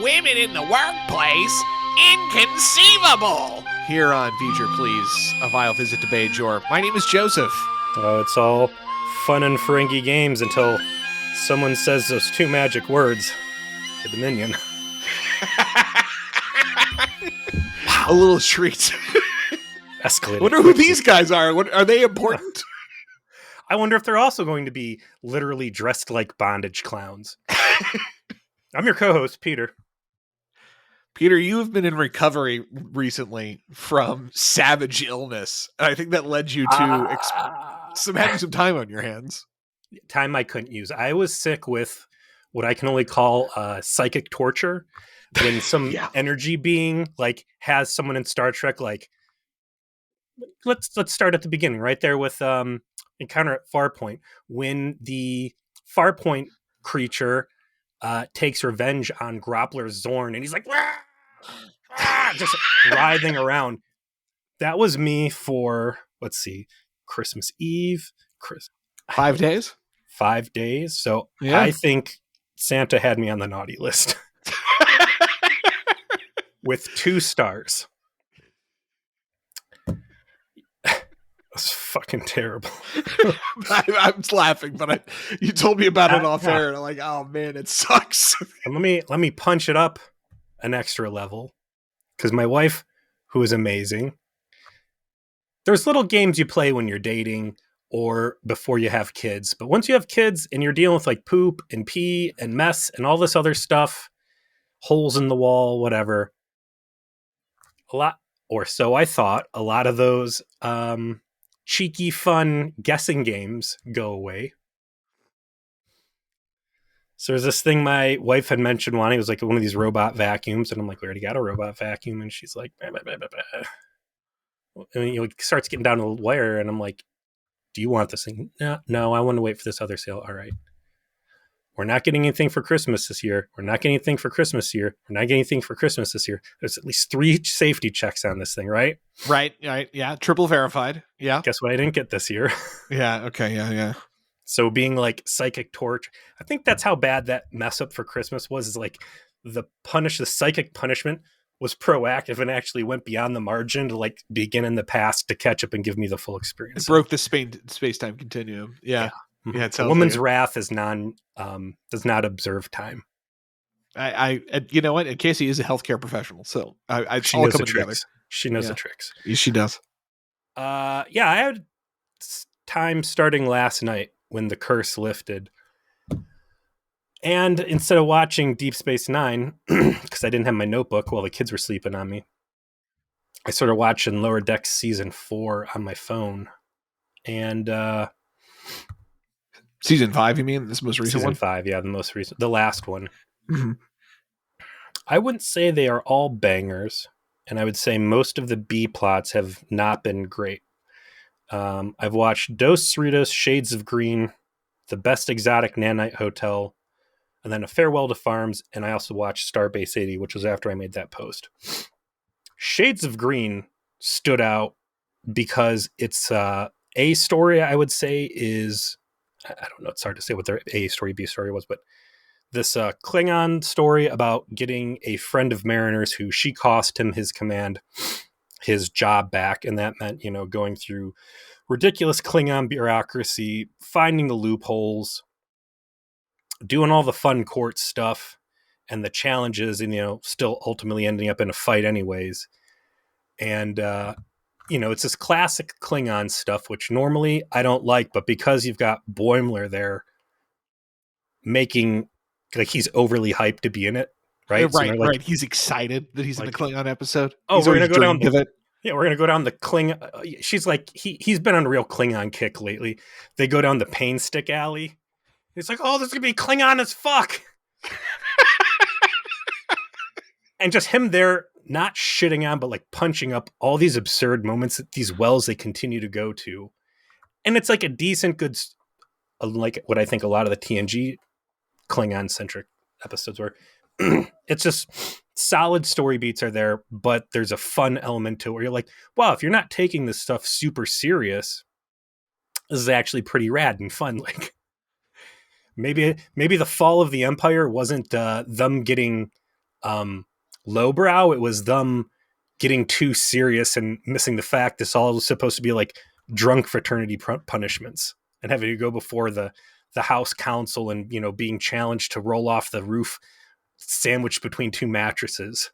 Women in the workplace? Inconceivable! Here on Feature Please, a vile visit to Bajor. My name is Joseph. Oh, it's all fun and Ferengi games until someone says those two magic words. The Dominion. A little treat. Escalated. I wonder who these guys are. Are they important? I wonder if they're also going to be literally dressed like bondage clowns. I'm your co-host, Peter. Peter, you have been in recovery recently from savage illness. I think that led you to having some time on your hands. Time I couldn't use. I was sick with what I can only call psychic torture. When some energy being has someone in Star Trek, let's start at the beginning, right there with Encounter at Farpoint, when the Farpoint creature takes revenge on Groppler Zorn, and he's like, just writhing around. That was me for, let's see, Christmas Eve. 5 days? 5 days. So yeah. I think Santa had me on the naughty list. With 2 stars. It was fucking terrible. I'm laughing, but you told me about it off air, and I'm like, oh man, it sucks. And let me punch it up an extra level, because my wife, who is amazing, there's little games you play when you're dating or before you have kids, but once you have kids and you're dealing with poop and pee and mess and all this other stuff, holes in the wall, whatever, a lot of those cheeky, fun guessing games go away. So there's this thing my wife had mentioned wanting. It was one of these robot vacuums. And I'm like, we already got a robot vacuum. And she's like, bah, bah, bah, bah, bah. And it starts getting down to the wire. And I'm like, do you want this thing? No, I want to wait for this other sale. All right. We're not getting anything for Christmas this year. We're not getting anything for Christmas this year. We're not getting anything for Christmas this year. There's at least 3 safety checks on this thing, right? Right. Yeah. Triple verified. Yeah. Guess what I didn't get this year? Yeah. Okay. Yeah. So being psychic torch, I think that's how bad that mess up for Christmas was. Is the psychic punishment was proactive and actually went beyond the margin to begin in the past to catch up and give me the full experience. It broke the space-time continuum. Yeah. Yeah, a woman's wrath is does not observe time. I you know what? Casey is a healthcare professional, so she knows the tricks. She knows the tricks. She does. I had time starting last night when the curse lifted, and instead of watching Deep Space Nine, because I didn't have my notebook while the kids were sleeping on me, I started watching Lower Decks season 4 on my phone, and. Season 5, you mean? This most recent one? Season 5, yeah, the last one. Mm-hmm. I wouldn't say they are all bangers, and I would say most of the B plots have not been great. I've watched Dos Cerritos, Shades of Green, The Best Exotic Nanite Hotel, and then A Farewell to Farms, and I also watched Starbase 80, which was after I made that post. Shades of Green stood out because it's a story, I would say, is... I don't know, it's hard to say what their A story, B story was, but this Klingon story about getting a friend of Mariner's who she cost him his command, his job back. And that meant, going through ridiculous Klingon bureaucracy, finding the loopholes, doing all the fun court stuff and the challenges and, still ultimately ending up in a fight anyways. And, it's this classic Klingon stuff, which normally I don't like, but because you've got Boimler there making, he's overly hyped to be in it, right? Right. He's excited that he's in the Klingon episode. Oh, we're going to go down we're going to go down the Klingon. She's like, he's been on a real Klingon kick lately. They go down the Pain Stick alley. It's like, oh, this is going to be Klingon as fuck. And just him there, not shitting on, but punching up all these absurd moments at these wells they continue to go to. And it's a decent, good, what I think a lot of the TNG Klingon-centric episodes were. It's just solid story beats are there, but there's a fun element to it where you're like, wow, if you're not taking this stuff super serious, this is actually pretty rad and fun. Maybe the fall of the Empire wasn't them getting Lowbrow, it was them getting too serious and missing the fact this all was supposed to be like drunk fraternity punishments and having to go before the house council and, you know, being challenged to roll off the roof sandwiched between two mattresses.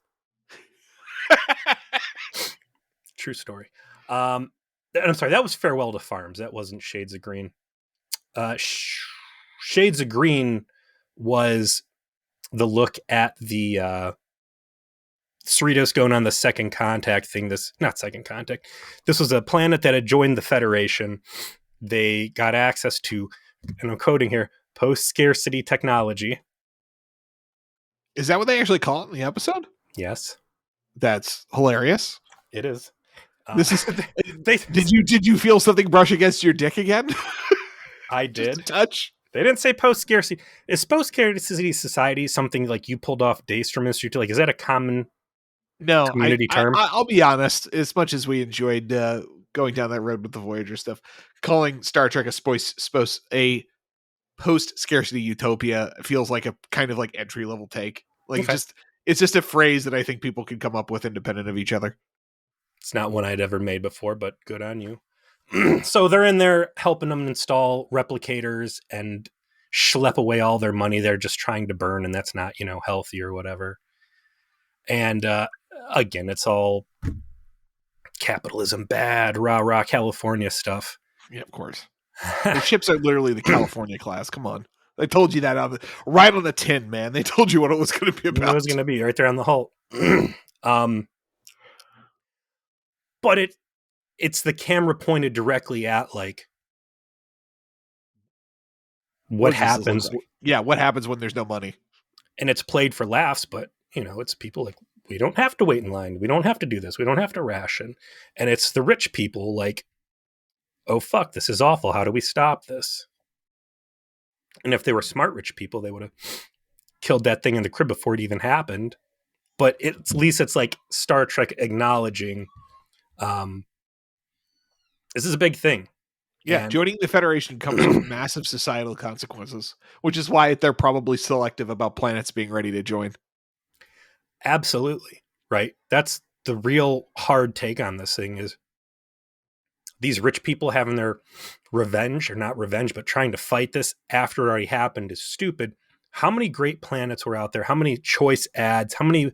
True story. I'm sorry, that was Farewell to Farms. That wasn't Shades of Green. Shades of Green was the look at the Cerritos going on the second contact thing. This was a planet that had joined the Federation. They got access to, and I'm quoting here, post-scarcity technology. Is that what they actually call it in the episode? Yes. That's hilarious. It is. This is. Did you feel something brush against your dick again? I did. Just a touch. They didn't say post-scarcity. Is post-scarcity society something like you pulled off Daystrom Institute? Like, is that a common community term? I'll be honest. As much as we enjoyed going down that road with the Voyager stuff, calling Star Trek a post-scarcity utopia feels like a kind of like entry-level take. Like, okay. It's just a phrase that I think people can come up with independent of each other. It's not one I'd ever made before, but good on you. So they're in there helping them install replicators and schlep away all their money they're just trying to burn, and that's not, you know, healthy or whatever. And again, it's all capitalism bad, rah California stuff. Yeah, of course. The ships are literally the California class. Come on. They told you that right on the tin, man. They told you what it was going to be about. It was going to be right there on the hull. But it's the camera pointed directly at like what happens. Like? Yeah, what happens when there's no money. And it's played for laughs, but you know, it's people like, we don't have to wait in line. We don't have to do this. We don't have to ration. And it's the rich people like, oh fuck, this is awful. How do we stop this? And if they were smart rich people, they would have killed that thing in the crib before it even happened. But at least it's like Star Trek acknowledging this is a big thing. Yeah, joining the Federation comes with massive societal consequences, which is why they're probably selective about planets being ready to join. Absolutely. Right. That's the real hard take on this thing is these rich people having their revenge, or not revenge, but trying to fight this after it already happened is stupid. How many great planets were out there? How many choice ads? How many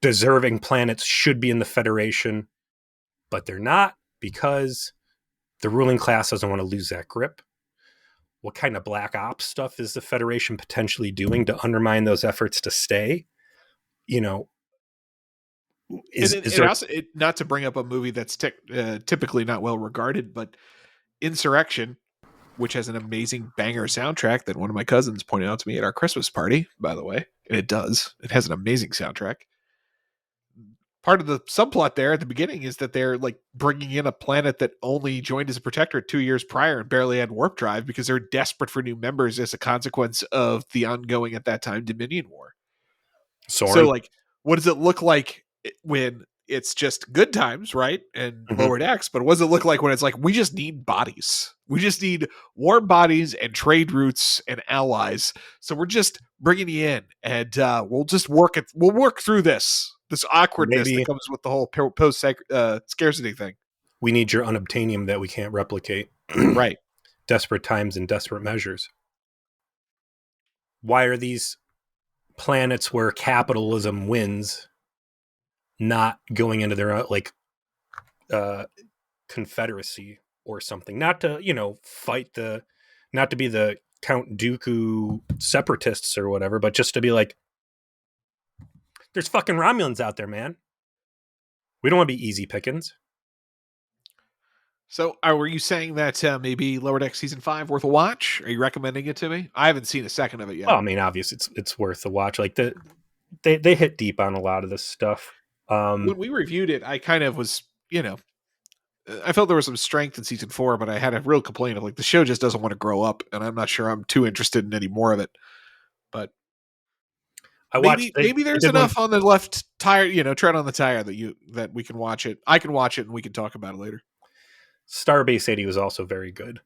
deserving planets should be in the Federation? But they're not, because the ruling class doesn't want to lose that grip. What kind of black ops stuff is the Federation potentially doing to undermine those efforts to stay? You know, not to bring up a movie that's typically not well regarded, but Insurrection, which has an amazing banger soundtrack that one of my cousins pointed out to me at our Christmas party, by the way, and it does. It has an amazing soundtrack. Part of the subplot there at the beginning is that they're like bringing in a planet that only joined as a protectorate 2 years prior and barely had warp drive because they're desperate for new members as a consequence of the ongoing at that time Dominion War. So like, what does it look like when it's just good times, right? And lower decks, but what does it look like when it's like, we just need bodies. We just need warm bodies and trade routes and allies. So we're just bringing you in and we'll just work through this awkwardness that comes with the whole post scarcity thing. We need your unobtainium that we can't replicate. Right. Desperate times and desperate measures. Why are these planets where capitalism wins not going into their own, like confederacy or something? Not to, you know, not to be the Count Dooku separatists or whatever, but just to be like, there's fucking Romulans out there, man. We don't want to be easy pickings. So, were you saying that maybe Lower Deck Season 5 worth a watch? Are you recommending it to me? I haven't seen a second of it yet. Well, I mean, obviously, it's worth a watch. Like, they hit deep on a lot of this stuff. When we reviewed it, I kind of was, you know, I felt there was some strength in Season 4, but I had a real complaint of, like, the show just doesn't want to grow up, and I'm not sure I'm too interested in any more of it. But maybe there's enough on the left tire, you know, tread on the tire that we can watch it. I can watch it and we can talk about it later. Starbase 80 was also very good.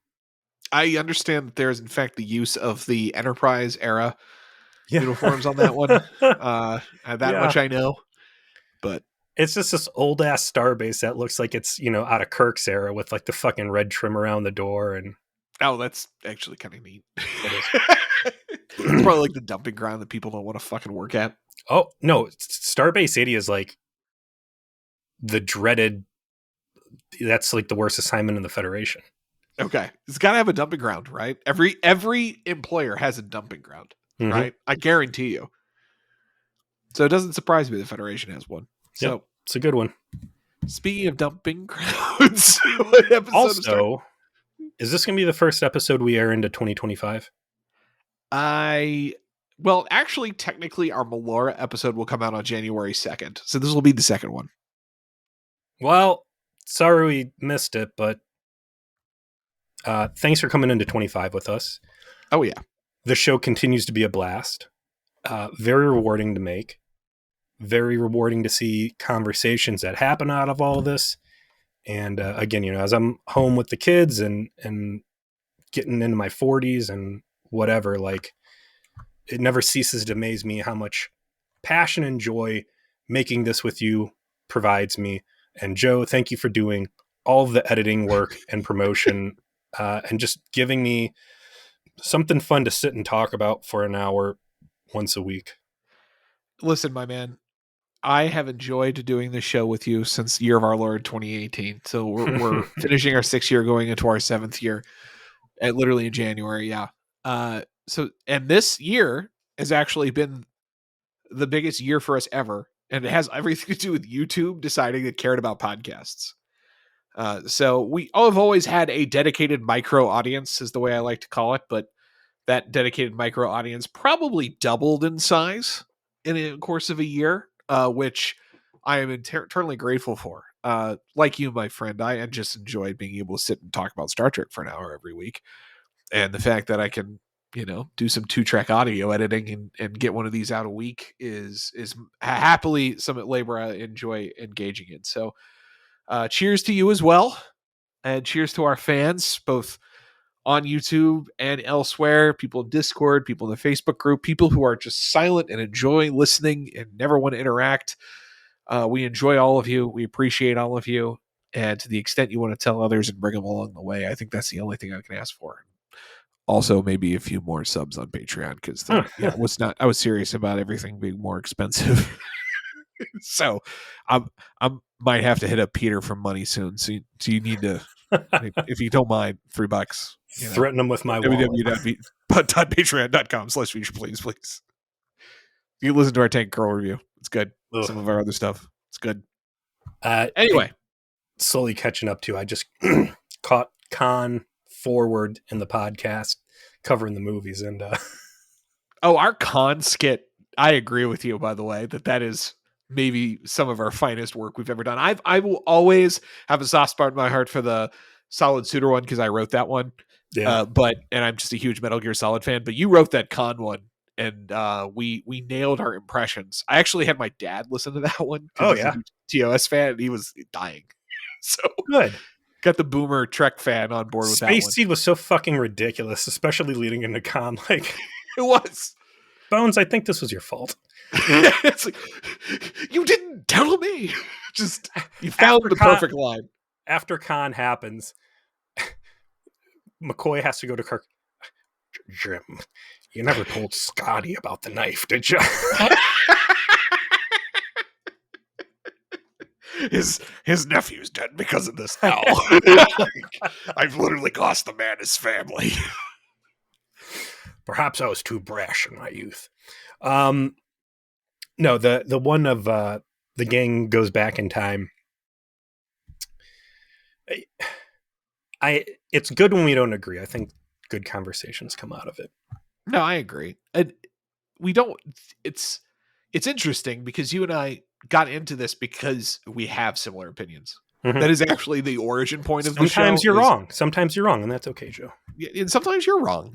I understand that there is in fact the use of the Enterprise era Yeah. uniforms on that one. That Yeah. much I know. But It's just this old ass starbase that looks like it's, out of Kirk's era with like the fucking red trim around the door. And that's actually kind of neat. it is. It's probably like the dumping ground that people don't want to fucking work at. Oh, no. Starbase 80 is like the dreaded. That's like the worst assignment in the Federation. Okay. It's got to have a dumping ground, right? Every employer has a dumping ground, Mhm. right? I guarantee you. So it doesn't surprise me the Federation has one. So Yep, it's a good one. speaking of dumping grounds, what episode of Star- Also, is this going to be the first episode we air into 2025? Well, actually, technically, our Melora episode will come out on January 2nd. So this will be the second one. Well, sorry we missed it, but thanks for coming into 25 with us. Oh, yeah. The show continues to be a blast. Very rewarding to make. Very rewarding to see conversations that happen out of all of this. And again, as I'm home with the kids and getting into my 40s and whatever, like, it never ceases to amaze me how much passion and joy making this with you provides me. And Joe, thank you for doing all of the editing work and promotion and just giving me something fun to sit and talk about for an hour once a week. Listen, my man, I have enjoyed doing this show with you since Year of Our Lord 2018. So we're finishing our 6th year, going into our 7th year, literally in January. Yeah. And this year has actually been the biggest year for us ever, and it has everything to do with YouTube deciding it cared about podcasts. So we all have always had a dedicated micro audience, is the way I like to call it, but that dedicated micro audience probably doubled in size in the course of a year, which I am eternally grateful for. Like you, my friend, I just enjoyed being able to sit and talk about Star Trek for an hour every week. And the fact that I can, do some 2-track audio editing and get one of these out a week is happily some labor I enjoy engaging in. So cheers to you as well. And cheers to our fans, both on YouTube and elsewhere, people in Discord, people in the Facebook group, people who are just silent and enjoy listening and never want to interact. We enjoy all of you. We appreciate all of you. And to the extent you want to tell others and bring them along the way, I think that's the only thing I can ask for. Also, maybe a few more subs on Patreon because I was serious about everything being more expensive. So I might have to hit up Peter for money soon. So you need to, if you don't mind, $3. Threaten them with my wallet. www.patreon.com/future please. You listen to our Tank Girl review. It's good. Ugh. Some of our other stuff. It's good. Anyway, slowly catching up to. I just caught Khan forward in the podcast covering the movies, and our Khan skit. I agree with you. By the way, that is maybe some of our finest work we've ever done. I will always have a soft spot in my heart for the Solid Suitor one because I wrote that one. Yeah. And I'm just a huge Metal Gear Solid fan. But you wrote that Khan one, and we nailed our impressions. I actually had my dad listen to that one. Oh yeah, he's a huge TOS fan. And he was dying. So good. Got the boomer Trek fan on board with that one. Space Seed was so fucking ridiculous, especially leading into Khan. Like it was. Bones, I think this was your fault. It's like, you didn't tell me. Just you found the perfect line. After Khan happens, McCoy has to go to Kirk. Jim, you never told Scotty about the knife, did you? His nephew's dead because of this now. I've literally cost the man his family. Perhaps I was too brash in my youth. No, the one of the gang goes back in time. It's good when we don't agree. I think good conversations come out of it. No, I agree. And we don't. It's interesting because you and I got into this because we have similar opinions. Mm-hmm. That is actually the origin point of the show. Sometimes you're wrong. Sometimes you're wrong, and that's okay, Joe. And sometimes you're wrong.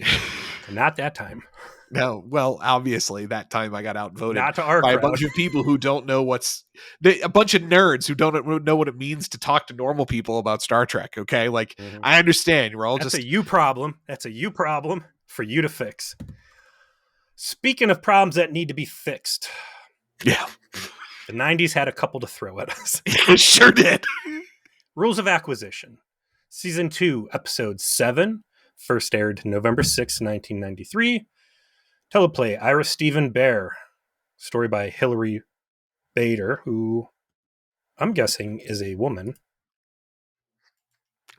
Not that time. No, well, obviously that time I got outvoted by a bunch of people who don't know a bunch of nerds who don't know what it means to talk to normal people about Star Trek. Okay, like I understand we're all That's a you problem. That's a you problem for you to fix. Speaking of problems that need to be fixed, Yeah. the 90s had a couple to throw at us. It sure did. Rules of Acquisition. Season 2, Episode 7. First aired November 6, 1993. Teleplay, Ira Stephen Bear. Story by Hilary Bader, who I'm guessing is a woman.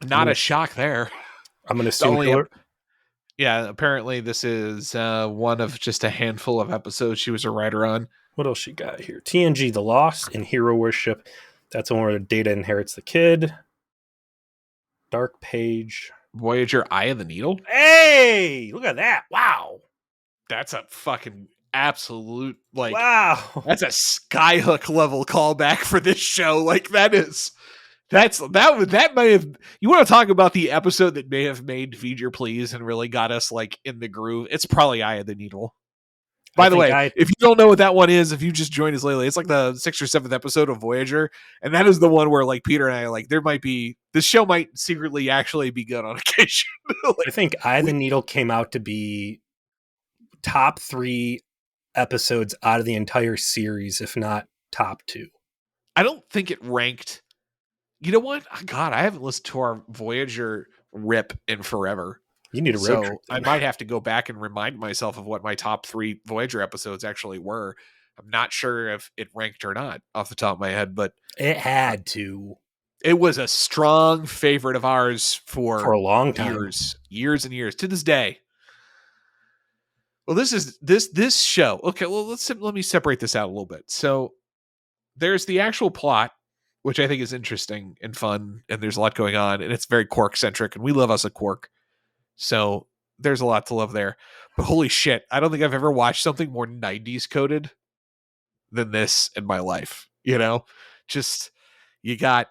Not a shock there. I'm going to The assume only Hilary. Yeah, apparently this is one of just a handful of episodes she was a writer on. What else she got here? TNG, The Lost, and Hero Worship. That's the one where Data inherits the kid. Dark Page. Voyager, Eye of the Needle. Hey, look at that. Wow. That's a fucking absolute, like, wow. That's a skyhook level callback for this show. Like, that may have, you want to talk about the episode that may have made Feed Your Please and really got us like in the groove. It's probably Eye of the Needle. By the way, if you don't know what that one is, if you just joined us lately, it's like the 6th or 7th episode of Voyager. And that is the one where like Peter and I like, this show might secretly actually be good on occasion. I think Eye of the Needle came out to be top 3 episodes out of the entire series, if not top 2. I don't think it ranked. You know what? God, I haven't listened to our Voyager rip in forever. You need a road trip. I might have to go back and remind myself of what my top 3 Voyager episodes actually were. I'm not sure if it ranked or not off the top of my head, but it had to. It was a strong favorite of ours for a long time, years and years to this day. Well, this show. Okay, well let me separate this out a little bit. So there's the actual plot, which I think is interesting and fun, and there's a lot going on, and it's very Quark centric, and we love us a Quark. So there's a lot to love there. But holy shit, I don't think I've ever watched something more 90s coded than this in my life. You know, just you got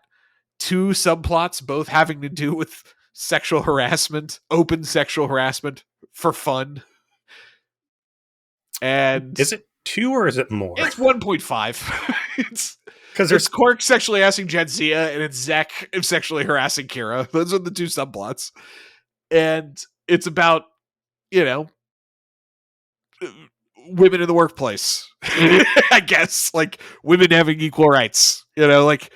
2 subplots, both having to do with sexual harassment, open sexual harassment for fun. And is it 2 or is it more? It's 1.5. It's because there's Quark sexually harassing Jadzia and it's Zach sexually harassing Kira. Those are the 2 subplots. And it's about, women in the workplace. I guess, like women having equal rights. Like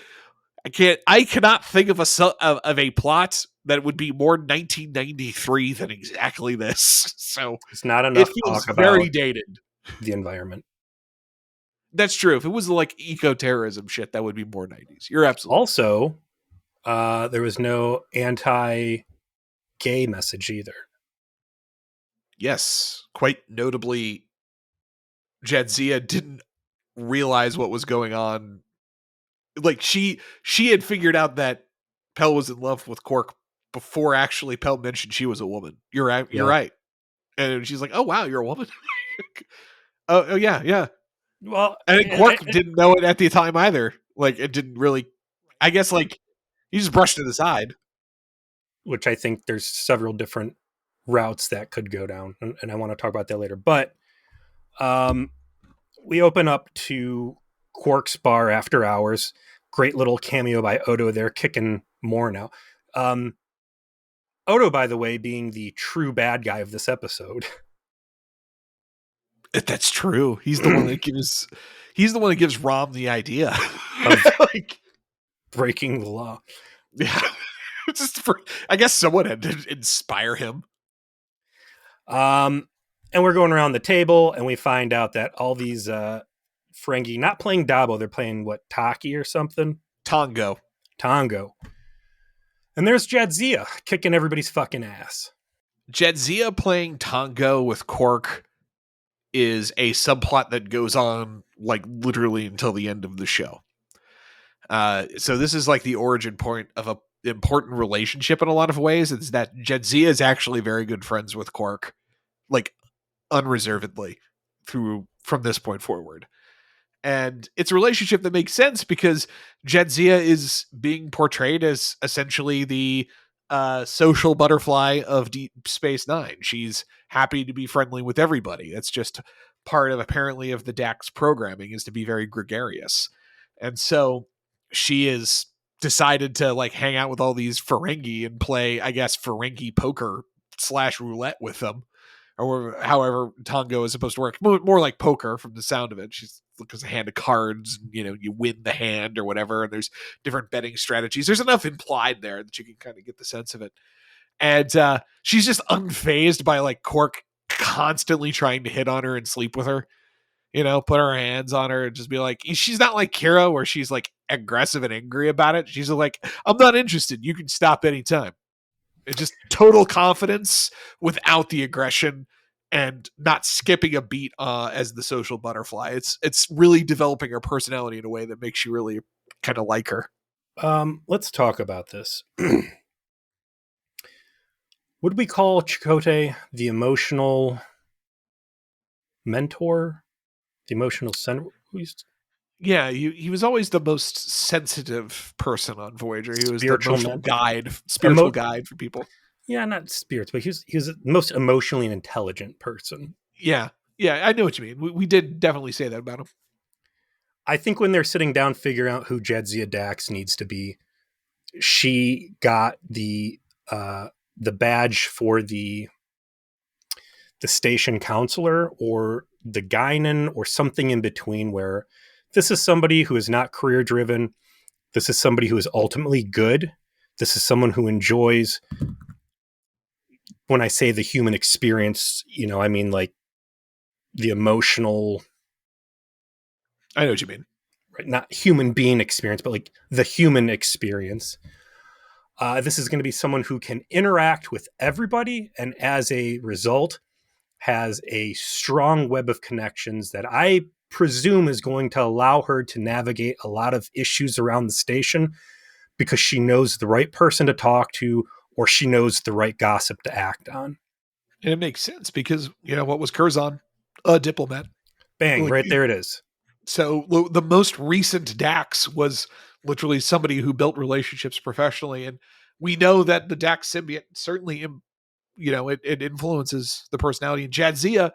I cannot think of a plot that would be more 1993 than exactly this. So it's not enough it feels talk very about dated. The environment. That's true. If it was like eco-terrorism shit, that would be more 90s. You're absolutely also. There was no anti-gay message either. Yes, quite notably, Jadzia didn't realize what was going on. Like she had figured out that Pell was in love with Quark before actually Pell mentioned she was a woman. You're right. You're right. And she's like, "Oh wow, you're a woman." oh yeah. Well, and Quark didn't know it at the time either. Like it didn't really. I guess like he just brushed it aside. Which I think there's several different routes that could go down, and I want to talk about that later. But we open up to Quark's bar after hours. Great little cameo by Odo there, kicking more now. Odo, by the way, being the true bad guy of this episode. That's true. He's the one that gives Rom the idea of like breaking the law. Yeah. I guess someone had to inspire him. And we're going around the table and we find out that all these Ferengi not playing Dabo, they're playing what, Taki or something? Tongo. And there's Jadzia kicking everybody's fucking ass. Jadzia playing Tongo with Quark is a subplot that goes on like literally until the end of the show. So this is like the origin point of a important relationship in a lot of ways. It's that Jadzia is actually very good friends with Quark, like unreservedly from this point forward. And it's a relationship that makes sense because Jadzia is being portrayed as essentially the social butterfly of Deep Space Nine. She's happy to be friendly with everybody. That's just part of apparently of the DAX programming, is to be very gregarious. And so she is decided to like hang out with all these Ferengi and play, I guess, Ferengi poker / roulette with them or however tango is supposed to work. More like poker from the sound of it. She's because a hand of cards, and, you win the hand or whatever. And there's different betting strategies. There's enough implied there that you can kind of get the sense of it. And she's just unfazed by like Quark constantly trying to hit on her and sleep with her. Put her hands on her and just be like, she's not like Kira where she's like aggressive and angry about it. She's like, I'm not interested. You can stop anytime. It's just total confidence without the aggression and not skipping a beat as the social butterfly. It's really developing her personality in a way that makes you really kind of like her. Let's talk about this. Would we call Chakotay the emotional mentor? The emotional center? Yeah, he was always the most sensitive person on Voyager. He was the Spiritual emotional mentor? guide, spiritual guide for people. Yeah, not spirits, but he was the most emotionally intelligent person. Yeah, I know what you mean. We did definitely say that about him. I think when they're sitting down figuring out who Jadzia Dax needs to be, she got the badge for the station counselor or the Guinan or something in between, where this is somebody who is not career driven. This is somebody who is ultimately good. This is someone who enjoys, when I say the human experience, I mean like the emotional. I know what you mean. Right, not human being experience, but like the human experience. This is going to be someone who can interact with everybody, and as a result, has a strong web of connections that I presume is going to allow her to navigate a lot of issues around the station because she knows the right person to talk to, or she knows the right gossip to act on. And it makes sense because, what was Curzon? A diplomat. Bang, Like, right there it is. So the most recent Dax was literally somebody who built relationships professionally. And we know that the Dax symbiote certainly, it influences the personality. And Jadzia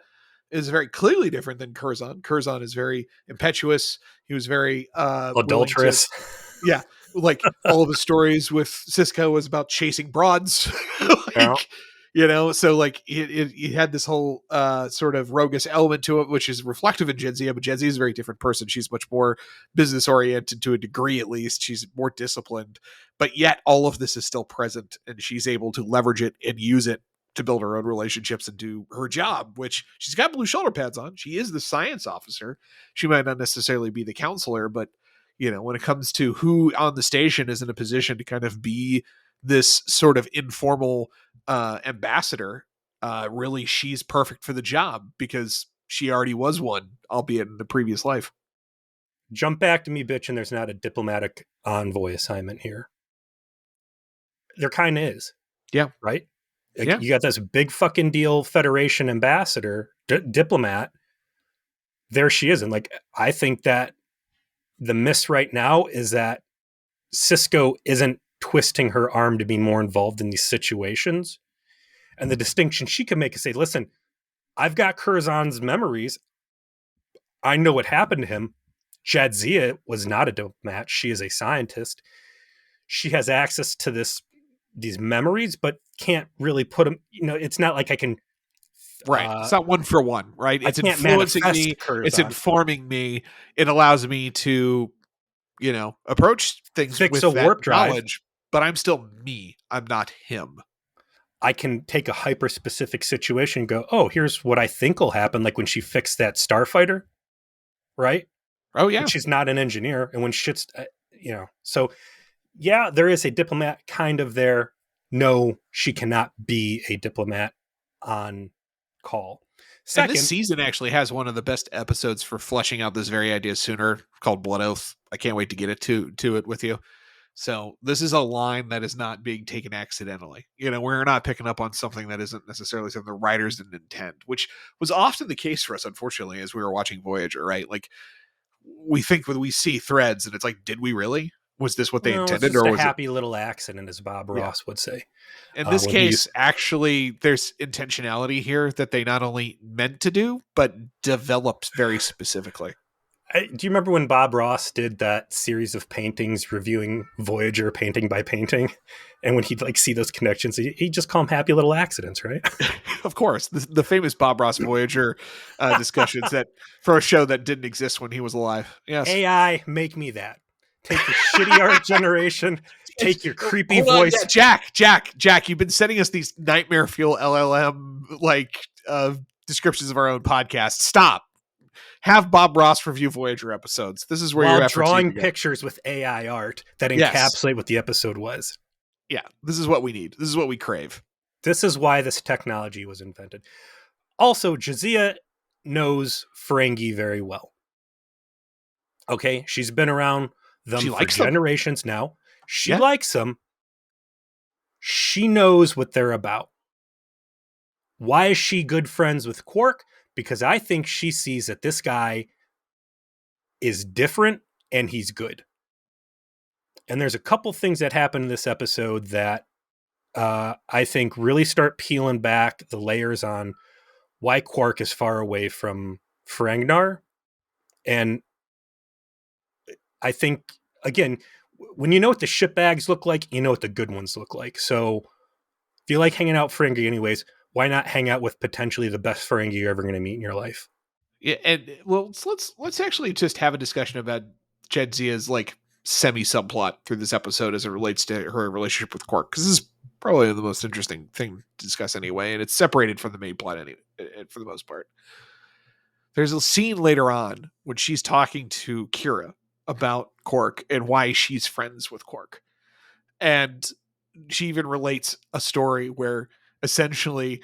is very clearly different than Curzon. Curzon is very impetuous. He was very Adulterous. Yeah, like all of the stories with Cisco was about chasing broads. Yeah. So like it had this whole sort of roguish element to it, which is reflective in Jadzia, but Jadzia is a very different person. She's much more business oriented to a degree, at least. She's more disciplined, but yet all of this is still present, and she's able to leverage it and use it to build her own relationships and do her job, which she's got blue shoulder pads on. She is the science officer. She might not necessarily be the counselor, but when it comes to who on the station is in a position to kind of be this sort of informal ambassador, really she's perfect for the job because she already was one, albeit in the previous life. Jump back to me, bitch, and there's not a diplomatic envoy assignment here. There kind of is. Yeah. Right? Like, yeah. You got this big fucking deal Federation ambassador, diplomat. There she is. And like, I think that the miss right now is that Cisco isn't twisting her arm to be more involved in these situations. And the distinction she can make is say, listen, I've got Curzon's memories. I know what happened to him. Jadzia was not a diplomat. She is a scientist. She has access to these memories, but can't really put them, it's not like I can. Right. It's not one for one, right? It's influencing me. Curzon. It's informing me. It allows me to, approach things Fix with a that warp drive. knowledge, but I'm still me. I'm not him. I can take a hyper specific situation and go, oh, here's what I think will happen. Like when she fixed that starfighter, right? Oh, yeah. And she's not an engineer. And when shit's, so yeah, there is a diplomat kind of there. No, she cannot be a diplomat on call. Second, and this season actually has one of the best episodes for fleshing out this very idea sooner, called Blood Oath. I can't wait to get it to it with you. So this is a line that is not being taken accidentally. We're not picking up on something that isn't necessarily something the writers didn't intend, which was often the case for us, unfortunately, as we were watching Voyager, right? Like we think when we see threads and it's like, did we really? Was this what they intended? It's just or a was happy little accident, as Bob Ross would say. In this case, actually, there's intentionality here that they not only meant to do, but developed very specifically. Do you remember when Bob Ross did that series of paintings reviewing Voyager painting by painting? And when he'd like see those connections, he'd just call them happy little accidents, right? Of course, the famous Bob Ross Voyager discussions that for a show that didn't exist when he was alive. Yes. AI, make me that. Take your shitty art generation, take your creepy Hold on, voice. yeah, Jack, you've been sending us these nightmare fuel LLM descriptions of our own podcast. Stop. Have Bob Ross review Voyager episodes. This is where your While efforts need drawing to go. pictures with AI art that Yes. encapsulate what the episode was. Yeah, this is what we need. This is what we crave. This is why this technology was invented. Also, Jadzia knows Ferengi very well. Okay, she's been around them She for likes them. generations now. She Yeah. likes them. She knows what they're about. Why is she good friends with Quark? Because I think she sees that this guy is different and he's good. And there's a couple things that happen in this episode that I think really start peeling back the layers on why Quark is far away from Ferengnar. And I think, again, when you know what the shitbags look like, you know what the good ones look like. So if you like hanging out Ferengi anyways, why not hang out with potentially the best Ferengi you're ever going to meet in your life? Yeah, and well, let's actually just have a discussion about Jadzia's like semi subplot through this episode as it relates to her relationship with Quark, because this is probably the most interesting thing to discuss anyway, and it's separated from the main plot anyway, for the most part. There's a scene later on when she's talking to Kira about Quark and why she's friends with Quark, and she even relates a story where essentially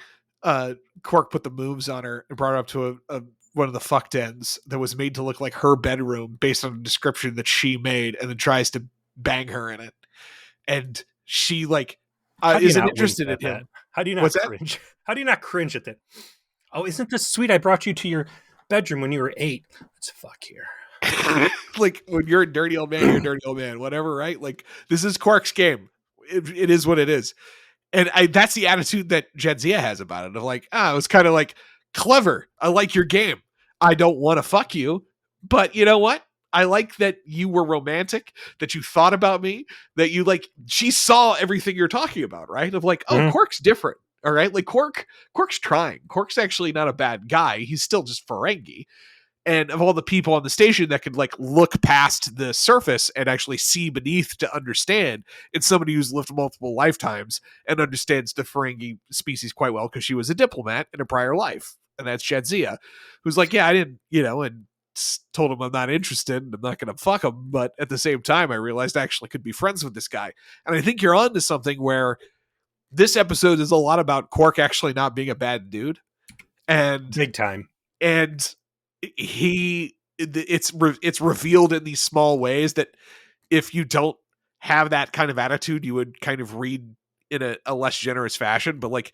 Quark put the moves on her and brought her up to a one of the fuck dens that was made to look like her bedroom based on a description that she made, and then tries to bang her in it. And she like How do you isn't not wince interested in at that? him. How do you not What's that? cringe? How do you not cringe at that? Oh, isn't this sweet? I brought you to your bedroom when you were 8. Let's fuck here. Like when you're a dirty old man, you're a dirty old man, whatever, right? Like this is Quark's game. It is what it is. And that's the attitude that Jadzia has about it. Of like, it was kind of like clever. I like your game. I don't want to fuck you, but you know what? I like that you were romantic, that you thought about me, that you like. She saw everything you're talking about, right? Of like, oh, Quark's different. All right, like Quark's trying. Quark's actually not a bad guy. He's still just Ferengi. And of all the people on the station that could like look past the surface and actually see beneath to understand, it's somebody who's lived multiple lifetimes and understands the Ferengi species quite well because she was a diplomat in a prior life. And that's Jadzia, who's like, yeah, I didn't, and told him I'm not interested and I'm not going to fuck him. But at the same time, I realized I actually could be friends with this guy. And I think you're on to something where this episode is a lot about Quark actually not being a bad dude. And big time. And it's revealed in these small ways that if you don't have that kind of attitude, you would kind of read in a less generous fashion. But like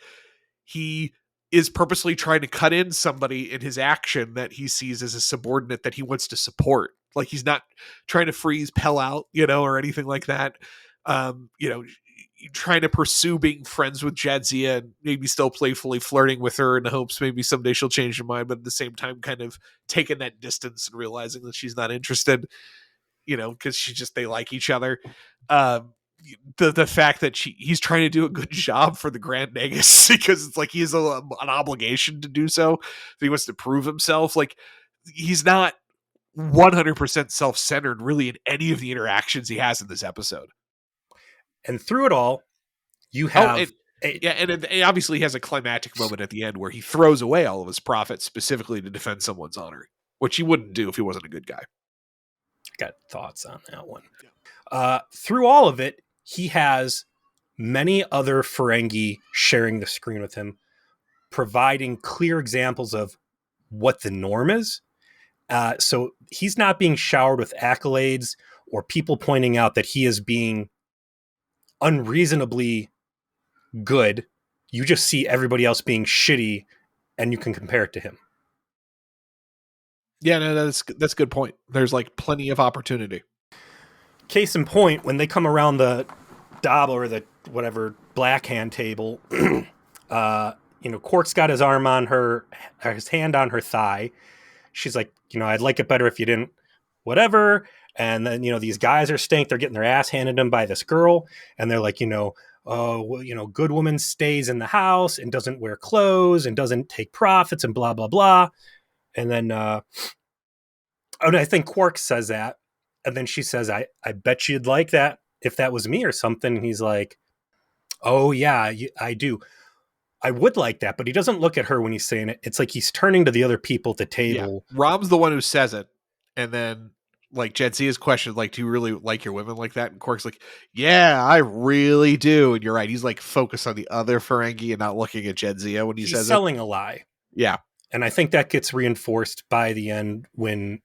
he is purposely trying to cut in somebody in his action that he sees as a subordinate that he wants to support. Like he's not trying to freeze Pell out, or anything like that. Trying to pursue being friends with Jadzia and maybe still playfully flirting with her in the hopes maybe someday she'll change her mind, but at the same time kind of taking that distance and realizing that she's not interested, because they like each other. The fact that he's trying to do a good job for the Grand Nagus because it's like he has an obligation to do so. He wants to prove himself. Like he's not 100% self-centered really in any of the interactions he has in this episode. And through it all, you have... and it obviously has a climactic moment at the end where he throws away all of his profits specifically to defend someone's honor, which he wouldn't do if he wasn't a good guy. I got thoughts on that one. Through all of it, he has many other Ferengi sharing the screen with him, providing clear examples of what the norm is. So he's not being showered with accolades or people pointing out that he is being unreasonably good. You just see everybody else being shitty and you can compare it to him. Yeah, no, that's a good point. There's like plenty of opportunity. Case in point, when they come around the Dab or the whatever black hand table, Quark's got his arm on his hand on her thigh. She's like, I'd like it better if you didn't whatever. And then, these guys are stink. They're getting their ass handed them by this girl. And they're like, oh, well, good woman stays in the house and doesn't wear clothes and doesn't take profits and blah, blah, blah. And then, I think Quark says that. And then she says, I bet you'd like that if that was me or something. And he's like, oh, yeah, I do. I would like that. But he doesn't look at her when he's saying it. It's like he's turning to the other people at the Yeah. table. Rom's the one who says it. And then like Jensia's question, like, do you really like your women like that? And Quark's like, yeah, I really do. And you're right. He's like focused on the other Ferengi and not looking at Jenzia when he He's says selling a lie. Yeah. And I think that gets reinforced by the end when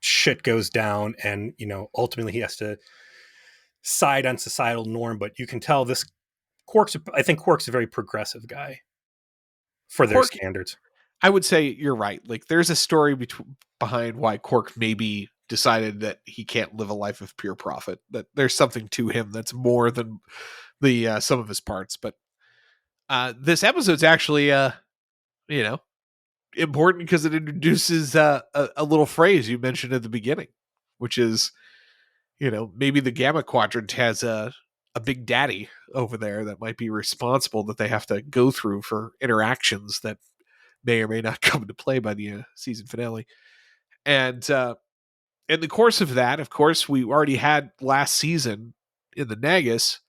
shit goes down and, ultimately he has to side on societal norm. But you can tell I think Quark's a very progressive guy for their Quark, standards. I would say you're right. Like there's a story behind why Quark maybe decided that he can't live a life of pure profit, that there's something to him that's more than the sum of his parts. But this episode's actually important because it introduces a little phrase you mentioned at the beginning, which is, maybe the Gamma Quadrant has a big daddy over there that might be responsible, that they have to go through for interactions that may or may not come into play by the season finale. And in the course of that, of course, we already had last season in the Nagus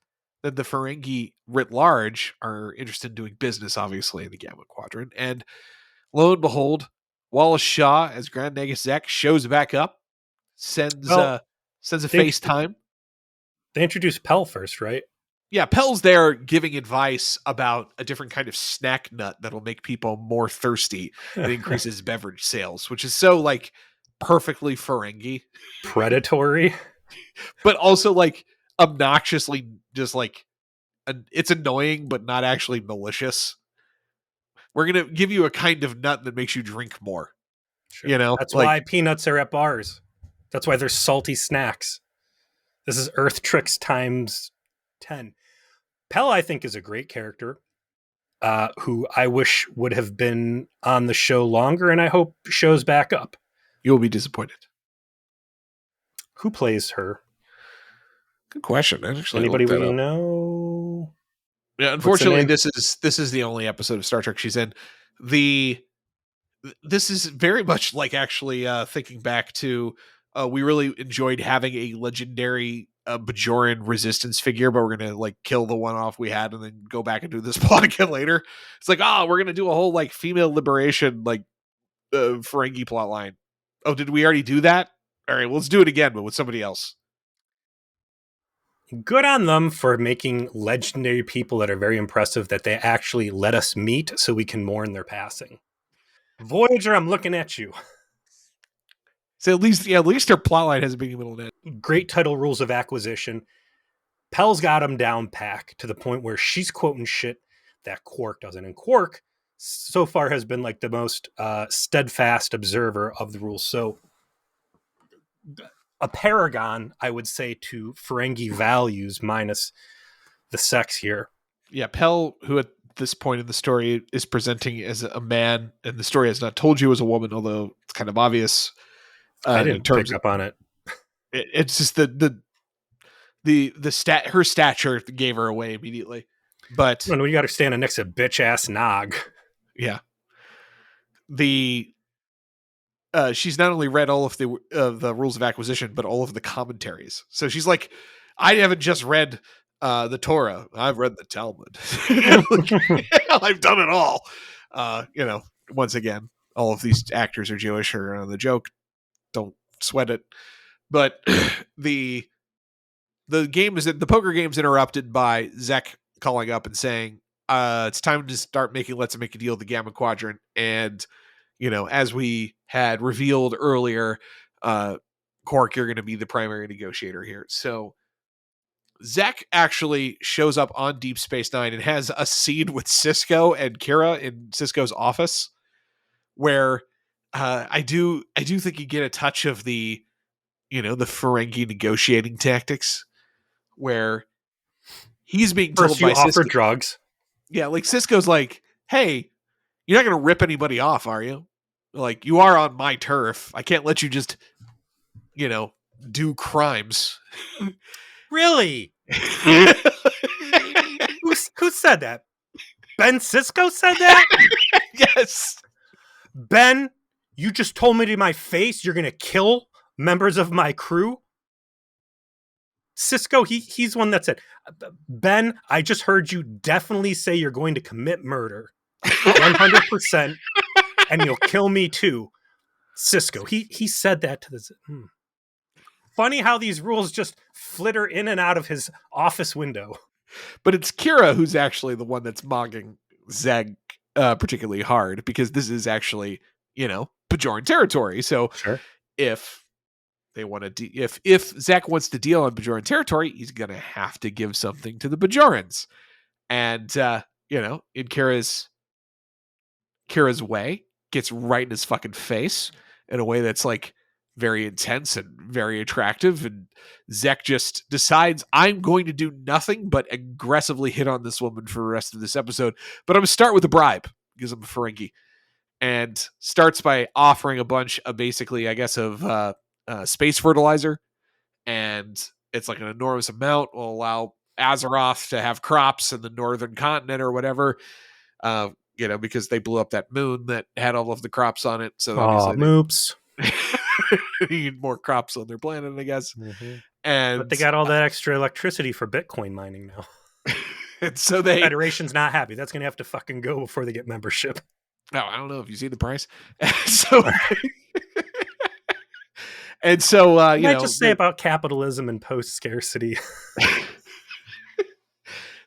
that the Ferengi writ large are interested in doing business, obviously, in the Gamma Quadrant. And lo and behold, Wallace Shaw as Grand Nagus Zek shows back up, sends Well, a they, FaceTime. they introduced Pell first, right? Yeah, Pell's there giving advice about a different kind of snack nut that'll make people more thirsty and increases beverage sales, which is so like perfectly Ferengi, Predatory. but also like obnoxiously just like it's annoying, but not actually malicious. We're gonna give you a kind of nut that makes you drink more. Sure. That's Like why peanuts are at bars. That's why there's salty snacks. This is Earth Tricks times 10. Pell, I think, is a great character who I wish would have been on the show longer, and I hope shows back up. you'll be disappointed. Who plays her? Good question. I actually Anybody looked that we up. know? Yeah, What's the unfortunately, name? this is the only episode of Star Trek she's in. This is very much like actually thinking back to we really enjoyed having a legendary Bajoran resistance figure, but we're gonna like kill the one off we had and then go back and do this plot again later. It's like, we're gonna do a whole like female liberation like Ferengi plot line. Oh, did we already do that? All right, well, let's do it again, but with somebody else. Good on them for making legendary people that are very impressive that they actually let us meet so we can mourn their passing. Voyager, I'm looking at you. So at least her plotline has a beginning, middle, and end. Great title rules of acquisition. Pell's got them down pack to the point where she's quoting shit that Quark doesn't. And Quark so far has been like the most steadfast observer of the rules. So a paragon, I would say, to Ferengi values minus the sex here. Yeah, Pell, who at this point in the story is presenting as a man, and the story has not told you as a woman, although it's kind of obvious. I In didn't terms pick up on it. it's just her stature gave her away immediately. But No, you got to stand next to bitch ass Nog. yeah, the she's not only read all of the rules of acquisition, but all of the commentaries. So she's like, I haven't just read the Torah; I've read the Talmud. I've done it all. Once again, all of these actors are Jewish or the joke. Don't sweat it. But the poker game's interrupted by Zek calling up and saying, it's time to start let's make a deal with the Gamma Quadrant. And, as we had revealed earlier, Quark, you're going to be the primary negotiator here. So Zek actually shows up on Deep Space Nine and has a scene with Sisko and Kira in Sisko's office where I do think you get a touch of the Ferengi negotiating tactics where he's being told First, you by offer Sisko. drugs. Yeah, like Sisko's like, hey, you're not going to rip anybody off, are you? Like, you are on my turf. I can't let you just, you know, do crimes. Really? Who said that? Ben Cisco said that? Yes. Ben, you just told me to my face you're gonna kill members of my crew? Cisco, he's one that said, Ben, I just heard you definitely say you're going to commit murder. 100%, and you'll kill me too. Cisco, he said that to the... Funny how these rules just flitter in and out of his office window. But it's Kira who's actually the one that's mogging Zeg particularly hard, because this is actually, you know, Bajoran territory. So Sure. if they want to, if Zach wants to deal on Bajoran territory, he's gonna have to give something to the Bajorans, and you know, in Kira's way, gets right in his fucking face in a way that's like very intense and very attractive. And Zek just decides, I'm going to do nothing but aggressively hit on this woman for the rest of this episode. But I'm going to start with a bribe because I'm a Ferengi. And starts by offering a bunch of basically, I guess, of space fertilizer. And it's like an enormous amount, will allow Azeroth to have crops in the northern continent or whatever. You know, because they blew up that moon that had all of the crops on it. So obviously, moops. They need more crops on their planet, I guess. Mm-hmm. And but they got all that extra electricity for Bitcoin mining now. And so they Federation's not happy. That's going to have to fucking go before they get membership. No, I don't know if you see the price. So and so you I know, just say about capitalism and post scarcity.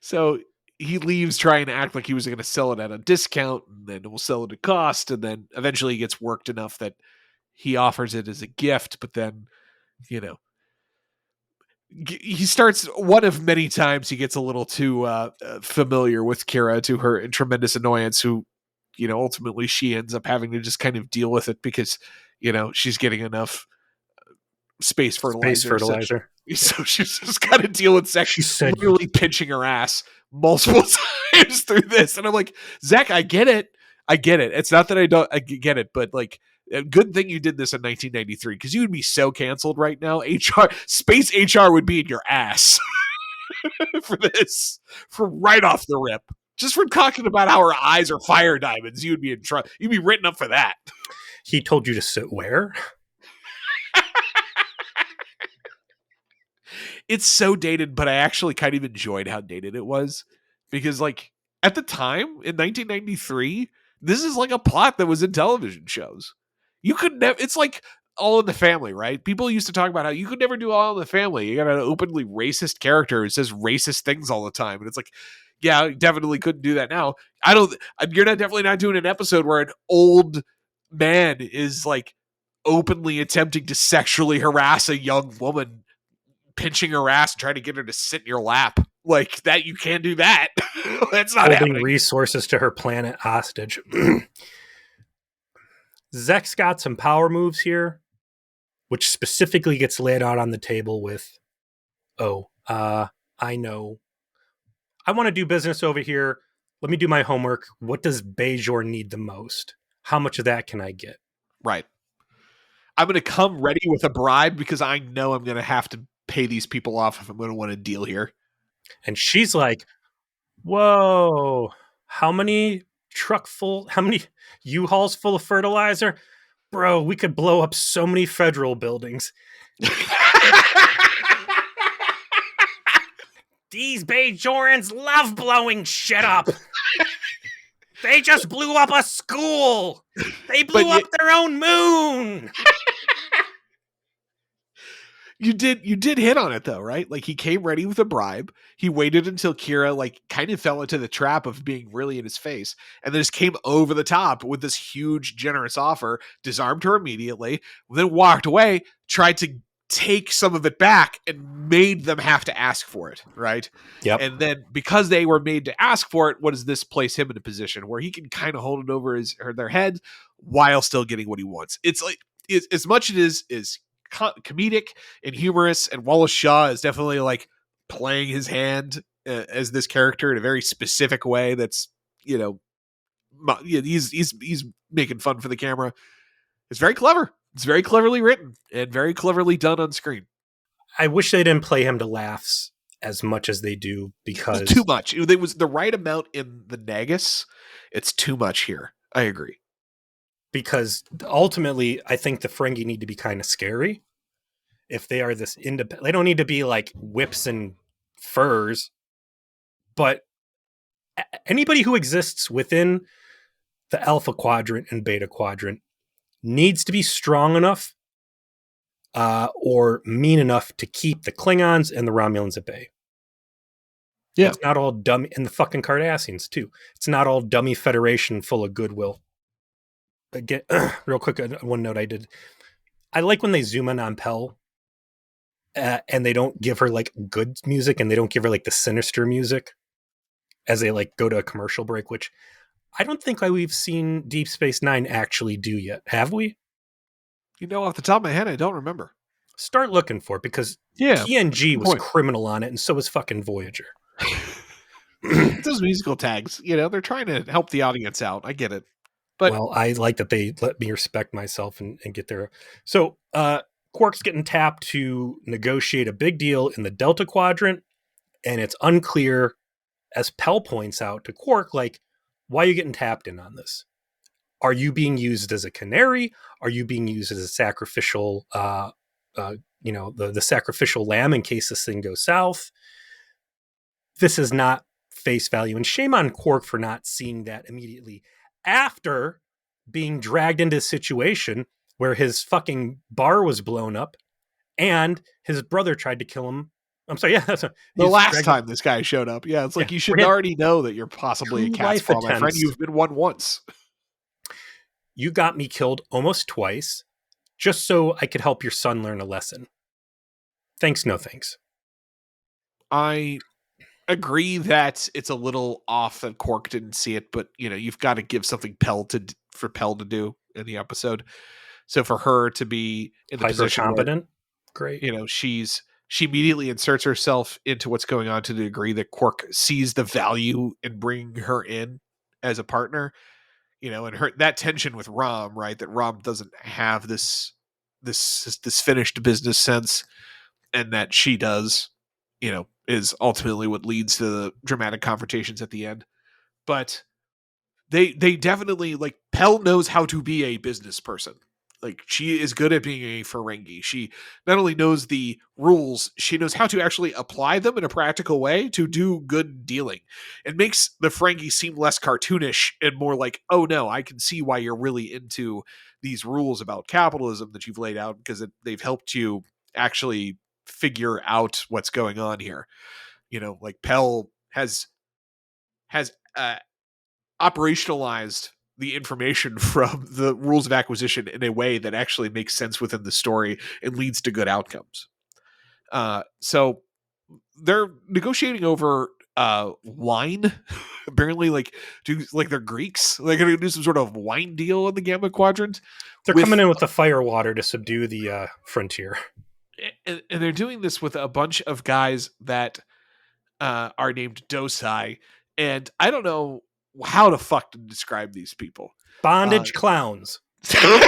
So he leaves trying to act like he was going to sell it at a discount, and then we'll sell it at cost, and then eventually he gets worked enough that he offers it as a gift. But then, you know, he starts, one of many times he gets a little too familiar with Kira, to her tremendous annoyance, who, you know, ultimately she ends up having to just kind of deal with it because, you know, she's getting enough space fertilizer. So she's just got to deal with Zach. She's literally pinching her ass multiple times through this. And I'm like, Zach, I get it. It's not that I get it, but like, a good thing you did this in 1993, because you would be so canceled right now. Space HR would be in your ass for this, for right off the rip. Just for talking about how her eyes are fire diamonds, you'd be in trouble. You'd be written up for that. He told you to sit where? It's so dated, but I actually kind of enjoyed how dated it was, because like at the time in 1993, this is like a plot that was in television shows. You could never, it's like All in the Family, right? People used to talk about how you could never do All in the Family. You got an openly racist character who says racist things all the time. And it's like, yeah, definitely couldn't do that now. You're definitely not doing an episode where an old man is like openly attempting to sexually harass a young woman, pinching her ass and trying to get her to sit in your lap. Like that, you can't do that. That's not holding happening. Resources to her planet hostage. Zek's got some power moves here, which specifically gets laid out on the table with, I know. I want to do business over here. Let me do my homework. What does Bajor need the most? How much of that can I get? Right. I'm going to come ready with a bribe because I know I'm going to have to pay these people off if I'm going to want to deal here. And she's like, whoa, how many U-Hauls full of fertilizer? Bro, we could blow up so many federal buildings. These Bajorans love blowing shit up. They just blew up a school. They blew up their own moon. You did hit on it though, right? Like he came ready with a bribe. He waited until Kira like kind of fell into the trap of being really in his face, and then just came over the top with this huge generous offer, disarmed her immediately, then walked away, tried to take some of it back, and made them have to ask for it, right? Yep. And then because they were made to ask for it, what does this place him in a position where he can kind of hold it over their head while still getting what he wants? It's like, as much as it is comedic and humorous, and Wallace Shaw is definitely like playing his hand as this character in a very specific way that's, you know, he's making fun for the camera. It's very clever. It's very cleverly written and very cleverly done on screen. I wish they didn't play him to laughs as much as they do Well, too because much. It was the right amount in the Nagus. It's too much here. I agree. because ultimately I think the Ferengi need to be kind of scary. If they are this independent, they don't need to be like whips and furs, but anybody who exists within the Alpha Quadrant and Beta Quadrant needs to be strong enough or mean enough to keep the Klingons and the Romulans at bay. Yeah. It's not all dummy, and the fucking Cardassians too. It's not all dummy Federation full of goodwill. Again, real quick, one note I did. I like when they zoom in on Pell and they don't give her like good music and they don't give her like the sinister music as they like go to a commercial break, which I don't think we've seen Deep Space Nine actually do yet. Have we? Off the top of my head, I don't remember. Start looking for it because TNG was criminal on it, and so was fucking Voyager. It's those musical tags, they're trying to help the audience out. I get it. But well, I like that they let me respect myself and get there. So Quark's getting tapped to negotiate a big deal in the Delta Quadrant, and it's unclear, as Pell points out to Quark, like, why are you getting tapped in on this? Are you being used as a canary? Are you being used as a sacrificial, the sacrificial lamb in case this thing goes south? This is not face value. And shame on Quark for not seeing that immediately after being dragged into a situation where his fucking bar was blown up and his brother tried to kill him. I'm sorry, yeah. That's the last time this guy showed up. Yeah, it's like you should already know that you're possibly a catspaw, my friend. You've been won once. You got me killed almost twice just so I could help your son learn a lesson. Thanks, no thanks. I agree that it's a little off that Quark didn't see it, but you've got to give something for Pell to do in the episode. So for her to be in the position competent, great. She immediately inserts herself into what's going on to the degree that Quark sees the value in bringing her in as a partner. And that tension with Rom, right? That Rom doesn't have this finished business sense, and that she does, is ultimately what leads to the dramatic confrontations at the end. But they definitely, like, Pell knows how to be a business person. Like, she is good at being a Ferengi. She not only knows the rules, she knows how to actually apply them in a practical way to do good dealing. It makes the Ferengi seem less cartoonish and more like, oh no, I can see why you're really into these rules about capitalism that you've laid out, because they've helped you actually figure out what's going on here. Like Pell has operationalized the information from the rules of acquisition in a way that actually makes sense within the story and leads to good outcomes. So they're negotiating over wine. Apparently, they're Greeks. They're going to do some sort of wine deal in the Gamma Quadrant. They're coming in with the fire water to subdue the frontier. And they're doing this with a bunch of guys that are named Dosai. And I don't know how to fuck to describe these people. Bondage clowns. Thank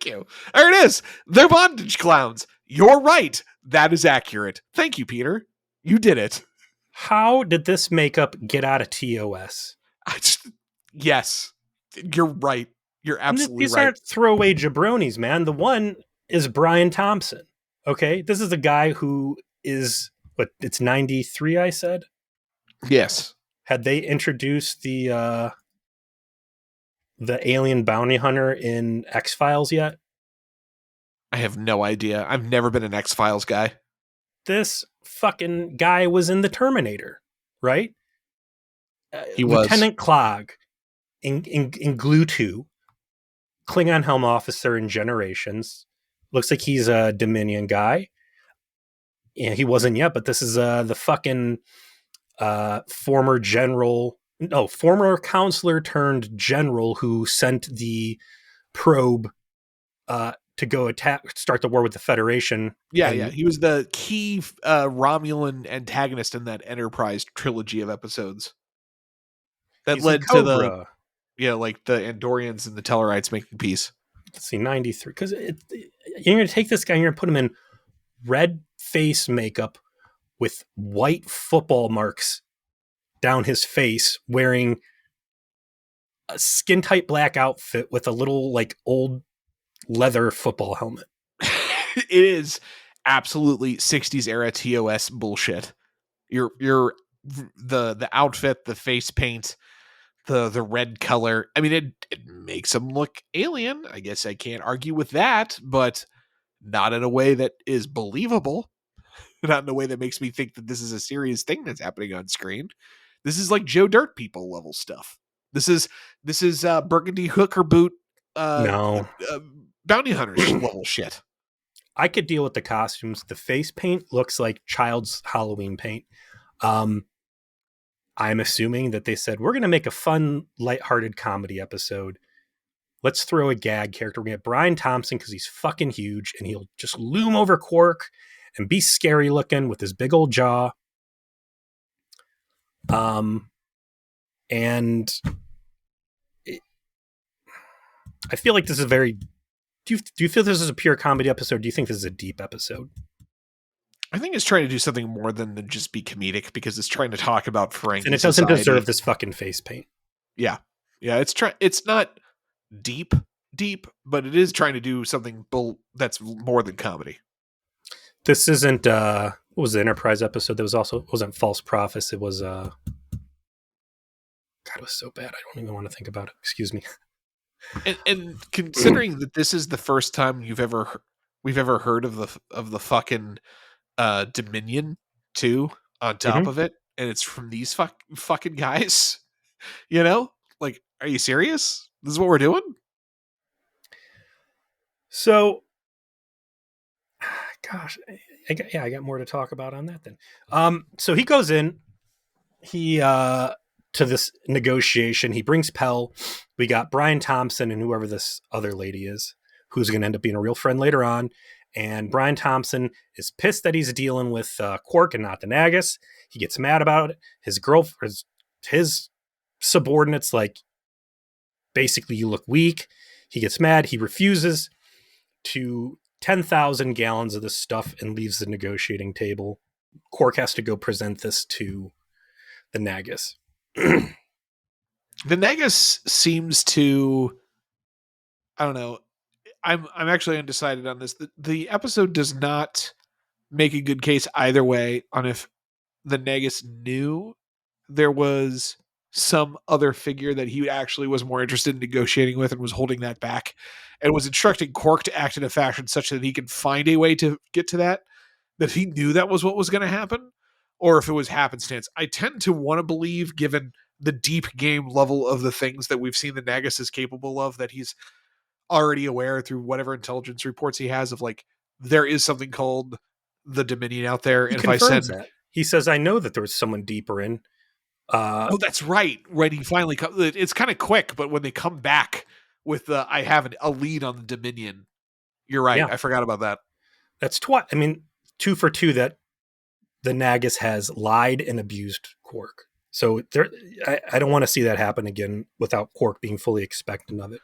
you. There it is. They're bondage clowns. You're right. That is accurate. Thank you, Peter. You did it. How did this makeup get out of TOS? Yes. You're right. You're absolutely These right. aren't throwaway jabronis, man. The one is Brian Thompson. Okay? This is a guy who is, it's 93, I said? Yes. Had they introduced the alien bounty hunter in X-Files yet? I have no idea. I've never been an X-Files guy. This fucking guy was in the Terminator, right? He was. Lieutenant Clog in Glue 2, Klingon Helm Officer in Generations. Looks like he's a Dominion guy. Yeah, he wasn't yet, but this is the fucking former counselor turned general who sent the probe to go start the war with the Federation. Yeah. He was the key Romulan antagonist in that Enterprise trilogy of episodes. that He's in led to the Cobra. like the Andorians and the Tellarites making peace. Let's see, 93. Because you're going to take this guy and you're going to put him in red face makeup with white football marks down his face, wearing a skin tight black outfit with a little like old leather football helmet. It is absolutely 60s era TOS bullshit. You're the outfit, the face paint, the red color. I mean, it makes him look alien. I guess I can't argue with that, but not in a way that is believable. Not in a way that makes me think that this is a serious thing that's happening on screen. This is like Joe Dirt people level stuff. This is Burgundy hooker boot No, uh, bounty hunters level shit. I could deal with the costumes. The face paint looks like child's Halloween paint. Um, I'm assuming that they said, we're going to make a fun, lighthearted comedy episode. Let's throw a gag character. We have Brian Thompson because he's fucking huge and he'll just loom over Quark and be scary looking with his big old jaw. And I feel like this is very. Do you feel this is a pure comedy episode? Do you think this is a deep episode? I think it's trying to do something more than just be comedic because it's trying to talk about Ferengi And it doesn't society. deserve this fucking face paint. Yeah, it's not deep, but it is trying to do something that's more than comedy. This isn't. What was the Enterprise episode? That wasn't False Prophets. It was. God, it was so bad. I don't even want to think about it. Excuse me. And considering that this is the first time we've ever heard of the fucking Dominion too on top of it, and it's from these fucking guys, like, are you serious? This is what we're doing? So, gosh, I got more to talk about on that then. So he goes in, to this negotiation. He brings Pell. We got Brian Thompson and whoever this other lady is, who's going to end up being a real friend later on. And Brian Thompson is pissed that he's dealing with Quark and not the Nagus. He gets mad about it. His girlfriend, his subordinates, like, basically, you look weak. He gets mad. He refuses to 10,000 gallons of this stuff and leaves the negotiating table. Quark has to go present this to the Nagus. The Nagus seems to, I don't know. I'm actually undecided on this. The episode does not make a good case either way on if the Nagus knew there was some other figure that he actually was more interested in negotiating with and was holding that back and was instructing Quark to act in a fashion such that he can find a way to get to that he knew that was what was going to happen, or if it was happenstance. I tend to want to believe, given the deep game level of the things that we've seen the Nagus is capable of, that he's already aware through whatever intelligence reports he has of, like, there is something called the Dominion out there. He and if I confirms send that. He says, I know that there was someone deeper in. Oh, that's right. When he finally comes, it's kind of quick, but when they come back with I have a lead on the Dominion, you're right. Yeah. I forgot about that. That's I mean, 2 for 2 that the Nagus has lied and abused Quark. So I don't want to see that happen again without Quark being fully expectant of it.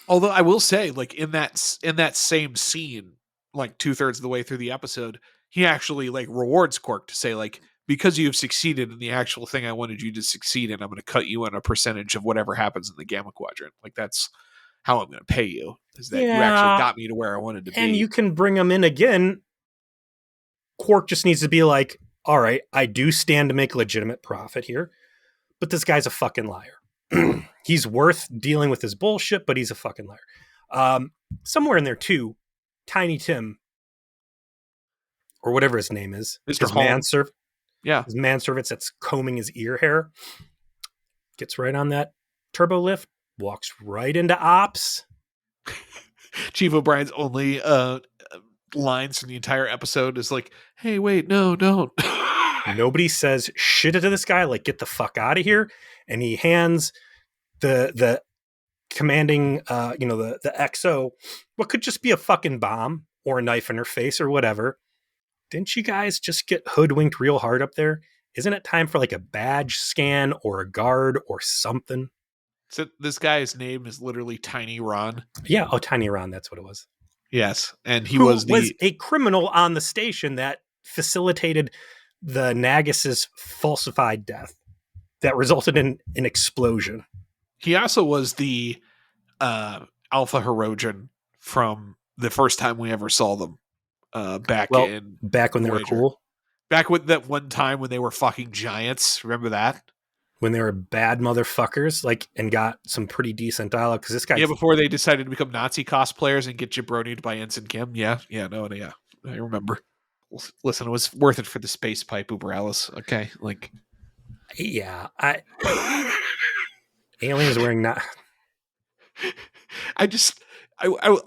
Although I will say, like, in that same scene, like 2/3 of the way through the episode, he actually, like, rewards Quark to say, like, because you've succeeded in the actual thing I wanted you to succeed in, I'm going to cut you in a percentage of whatever happens in the Gamma Quadrant. Like, that's how I'm going to pay you, is that you actually got me to where I wanted to be. And you can bring him in again. Quark just needs to be like, all right, I do stand to make legitimate profit here, but this guy's a fucking liar. He's worth dealing with his bullshit, but he's a fucking liar. Somewhere in there too, Tiny Tim, or whatever his name is, Mr. his Holm. manservant. Yeah. His manservant that's combing his ear hair gets right on that turbo lift, walks right into ops. Chief O'Brien's only lines from the entire episode is like, hey, wait, no, don't. Nobody says shit to this guy, like, get the fuck out of here. And he hands the commanding, the XO, what could just be a fucking bomb or a knife in her face or whatever. Didn't you guys just get hoodwinked real hard up there? isn't it time for like a badge scan or a guard or something? So this guy's name is literally Tiny Ron. Yeah, oh, Tiny Ron, that's what it was. Yes, and he Who was was the a criminal on the station that facilitated the Nagus's falsified death that resulted in an explosion. he also was the Alpha Herogen from the first time we ever saw them back Well, in back when they were Voyager. cool, Back with that one time when they were fucking giants. Remember that? when they were bad motherfuckers, like, and got some pretty decent dialogue. Because this guy, Yeah, before they decided to become Nazi cosplayers and get jabronied by Ensign Kim. Yeah, I remember. Listen, it was worth it for the space pipe, Uber Alice. Okay, like, yeah, aliens wearing not. I just,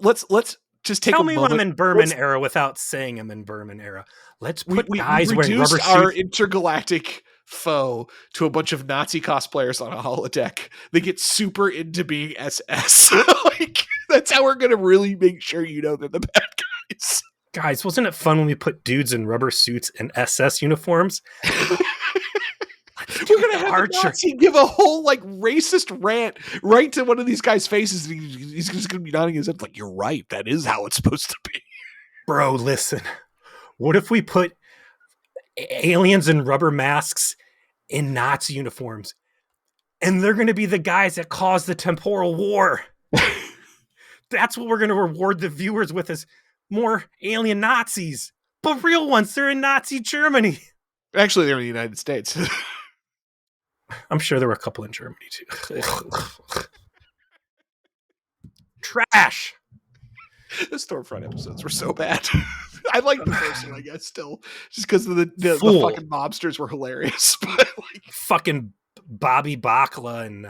let's just take Tell a me when I'm moment. in Berman era without saying I'm in Berman era. Let's put We guys wearing reduced rubber our suits. intergalactic foe to a bunch of Nazi cosplayers on a holodeck. They get super into being SS. Like, that's how we're gonna really make sure you know they're the bad guys. Guys, wasn't it fun when we put dudes in rubber suits and SS uniforms? We're gonna have the Nazi give a whole like racist rant right to one of these guys' faces. And he's just gonna be nodding his head like, "You're right. That is how it's supposed to be." Bro, listen. What if we put aliens in rubber masks in Nazi uniforms? And they're going to be the guys that caused the temporal war. That's what we're going to reward the viewers with, is more alien Nazis. But real ones, they're in Nazi Germany. Actually, they're in the United States. I'm sure there were a couple in Germany too. Trash. The Stormfront episodes were so bad. I like the first one, I guess, still, just because the fucking mobsters were hilarious. But like, fucking Bobby Bakla and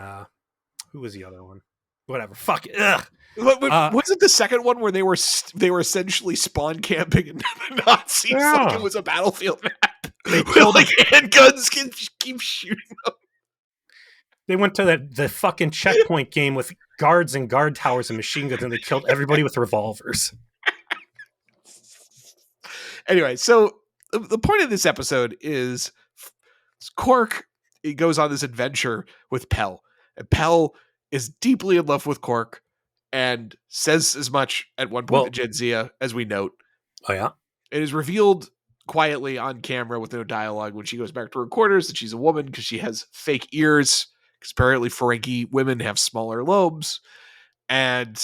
who was the other one? Whatever. Fuck it. Ugh. Was it the second one where they were essentially spawn camping and the Nazis? Yeah. Like it was a battlefield map. They killed like handguns can keep shooting them. They went to the fucking checkpoint game with guards and guard towers and machine guns, and they killed everybody with revolvers. Anyway, so the point of this episode is Quark, he goes on this adventure with Pell. And Pell is deeply in love with Quark and says as much at one point to Jadzia, as we note. Oh, yeah? It is revealed quietly on camera with no dialogue when she goes back to her quarters that she's a woman because she has fake ears, because apparently Ferengi women have smaller lobes. And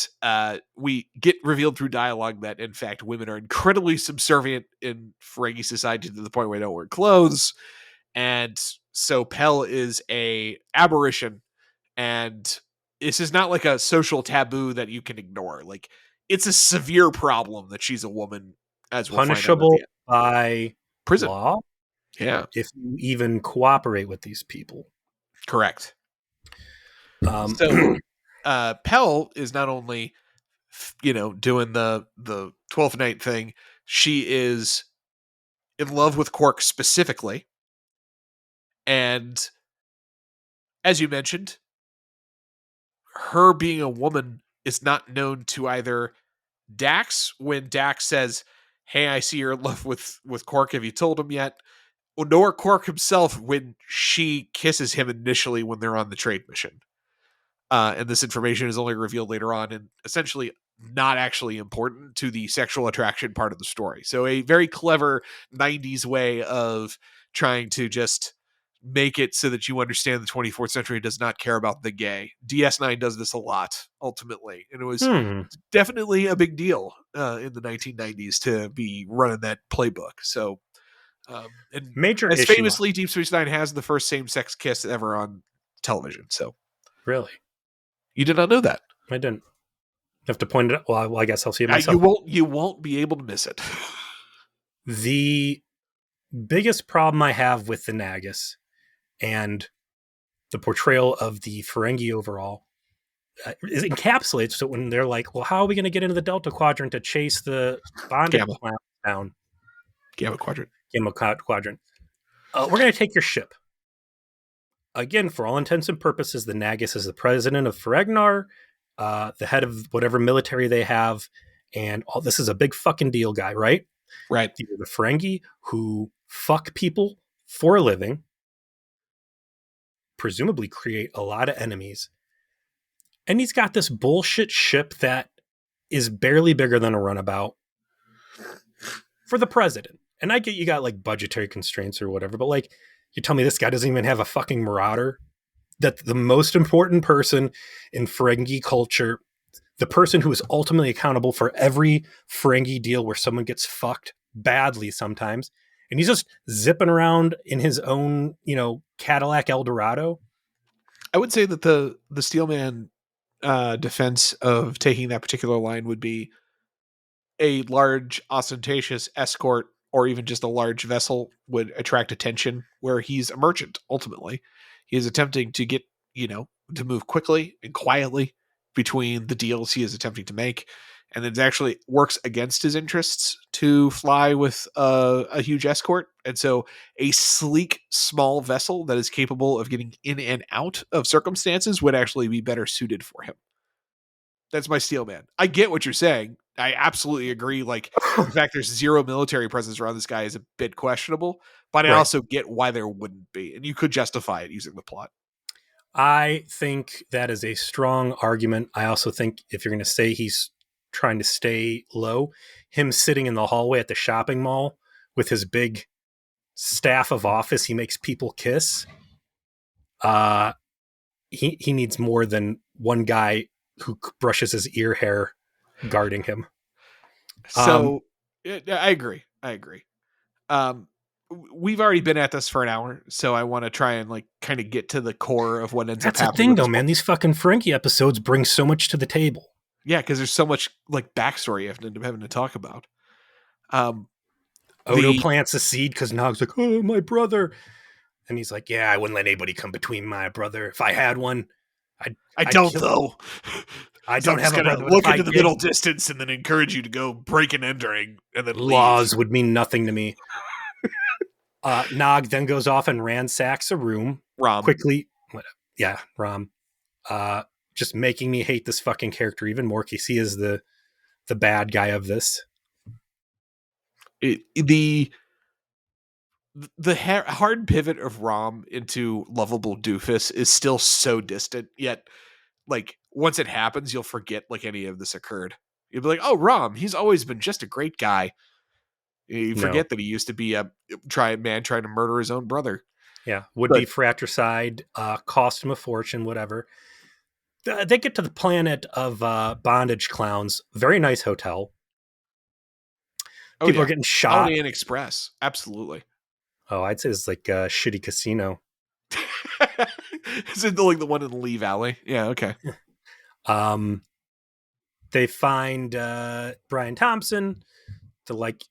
we get revealed through dialogue that, in fact, women are incredibly subservient in Ferengi society to the point where they don't wear clothes. And so Pell is a aberration. And this is not like a social taboo that you can ignore. Like, it's a severe problem that she's a woman, as we'll punishable by prison law. Yeah. If you even cooperate with these people. Correct. So Pell is not only, doing the 12th Night thing, she is in love with Quark specifically. And as you mentioned, her being a woman is not known to either Dax, when Dax says, "Hey, I see you're in love with Quark. Have you told him yet?" Nor Quark himself when she kisses him initially when they're on the trade mission. And this information is only revealed later on and essentially not actually important to the sexual attraction part of the story. So a very clever 90s way of trying to just make it so that you understand the 24th century does not care about the gay. DS9 does this a lot, ultimately. And it was definitely a big deal in the 1990s to be running that playbook. So, and major as issue. Famously, Deep Space Nine has the first same-sex kiss ever on television. So, really? You did not know that? I didn't. You have to point it out. Well, I guess I'll see it myself. You won't be able to miss it. The biggest problem I have with the Nagus and the portrayal of the Ferengi overall is encapsulates it when they're like, well, how are we going to get into the Delta Quadrant to chase the bonded planet down? Gamma Quadrant. We're going to take your ship. Again, for all intents and purposes, the Nagus is the president of Feregnar, the head of whatever military they have, and all this is a big fucking deal guy, right? Right. The Ferengi who fuck people for a living, presumably create a lot of enemies. And he's got this bullshit ship that is barely bigger than a runabout for the president. And I get you got like budgetary constraints or whatever, but like you tell me this guy doesn't even have a fucking marauder, that the most important person in Ferengi culture, the person who is ultimately accountable for every Ferengi deal where someone gets fucked badly sometimes, and he's just zipping around in his own, Cadillac Eldorado. I would say that the Steelman defense of taking that particular line would be a large, ostentatious escort or even just a large vessel would attract attention, where he's a merchant. Ultimately, he is attempting to get, to move quickly and quietly between the deals he is attempting to make. And it actually works against his interests to fly with a huge escort. And so a sleek, small vessel that is capable of getting in and out of circumstances would actually be better suited for him. That's my steel man. I get what you're saying. I absolutely agree. Like, the fact there's zero military presence around this guy is a bit questionable, but I Right. also get why there wouldn't be. And you could justify it using the plot. I think that is a strong argument. I also think if you're going to say he's trying to stay low, him sitting in the hallway at the shopping mall with his big staff of office he makes people kiss, he needs more than one guy who brushes his ear hair guarding him. So I agree. I agree. We've already been at this for an hour, so I want to try and like kind of get to the core of what ends up That's the happening thing, with though, this man. book. These fucking Frankie episodes bring so much to the table. Yeah, because there's so much like backstory you have to end up having to talk about. Odo The plants a seed because Nog's like, oh, my brother. And he's like, yeah, I wouldn't let anybody come between my brother. If I had one, I I'd don't kill. though. I So don't I'm just have a gonna brother, but if look I into the did, middle distance and then encourage you to go break and entering and then leave. laws would mean nothing to me. Nog then goes off and ransacks a room Rom. quickly. Yeah, Rom. Just making me hate this fucking character even more because he is the bad guy of this. The hard pivot of Rom into lovable doofus is still so distant. Yet, like once it happens, you'll forget like any of this occurred. You'll be like, "Oh, Rom, he's always been just a great guy." You No. forget that he used to be a trying to murder his own brother. Yeah. Would be But fratricide, cost him a fortune, whatever. They get to the planet of bondage clowns. Very nice hotel. oh People are yeah, getting shot. Holiday Inn Express, absolutely. Oh, I'd say it's like a shitty casino. Is it like the one in Lee Valley? Yeah, okay. Um, they find Brian Thompson. They're like,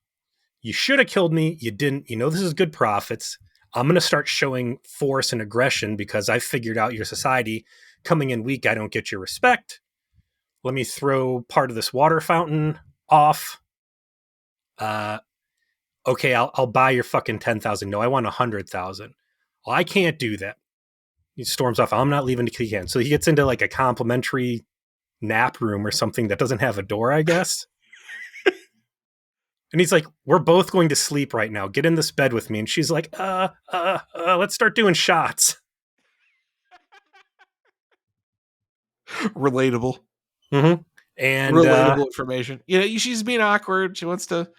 you should have killed me. You didn't. You know, this is good profits. I'm going to start showing force and aggression because I figured out your society. Coming in weak, I don't get your respect. Let me throw part of this water fountain off. Okay, I'll buy your fucking 10,000. No, I want 100,000. Well, I can't do that. He storms off. I'm not leaving the key hand. So he gets into like a complimentary nap room or something that doesn't have a door, I guess. And he's like, we're both going to sleep right now. Get in this bed with me. And she's like, let's start doing shots. Relatable. Mm-hmm. And Relatable information. She's being awkward. She wants to,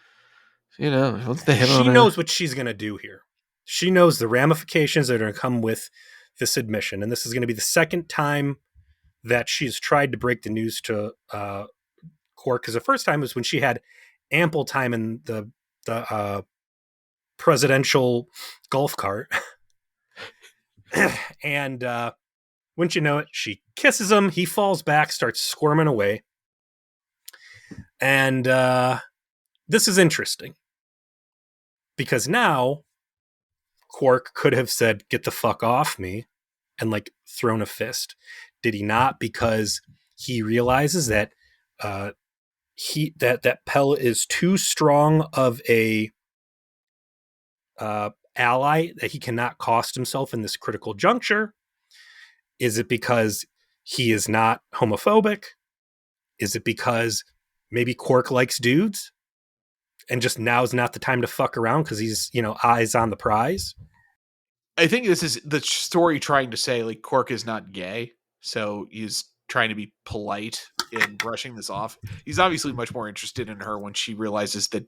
wants to hit on she her. knows what she's going to do here. She knows the ramifications that are going to come with this admission. And this is going to be the second time that she's tried to break the news to Quark. Because the first time was when she had ample time in the presidential golf cart. And wouldn't you know it, she kisses him. He falls back, starts squirming away. And this is interesting. Because now Quark could have said, get the fuck off me, and like thrown a fist. Did he not? Because he realizes that that Pell is too strong of a ally that he cannot cost himself in this critical juncture. Is it because he is not homophobic? Is it because maybe Quark likes dudes and just now is not the time to fuck around because he's, eyes on the prize? I think this is the story trying to say like Quark is not gay, so he's trying to be polite in brushing this off. He's obviously much more interested in her when she realizes that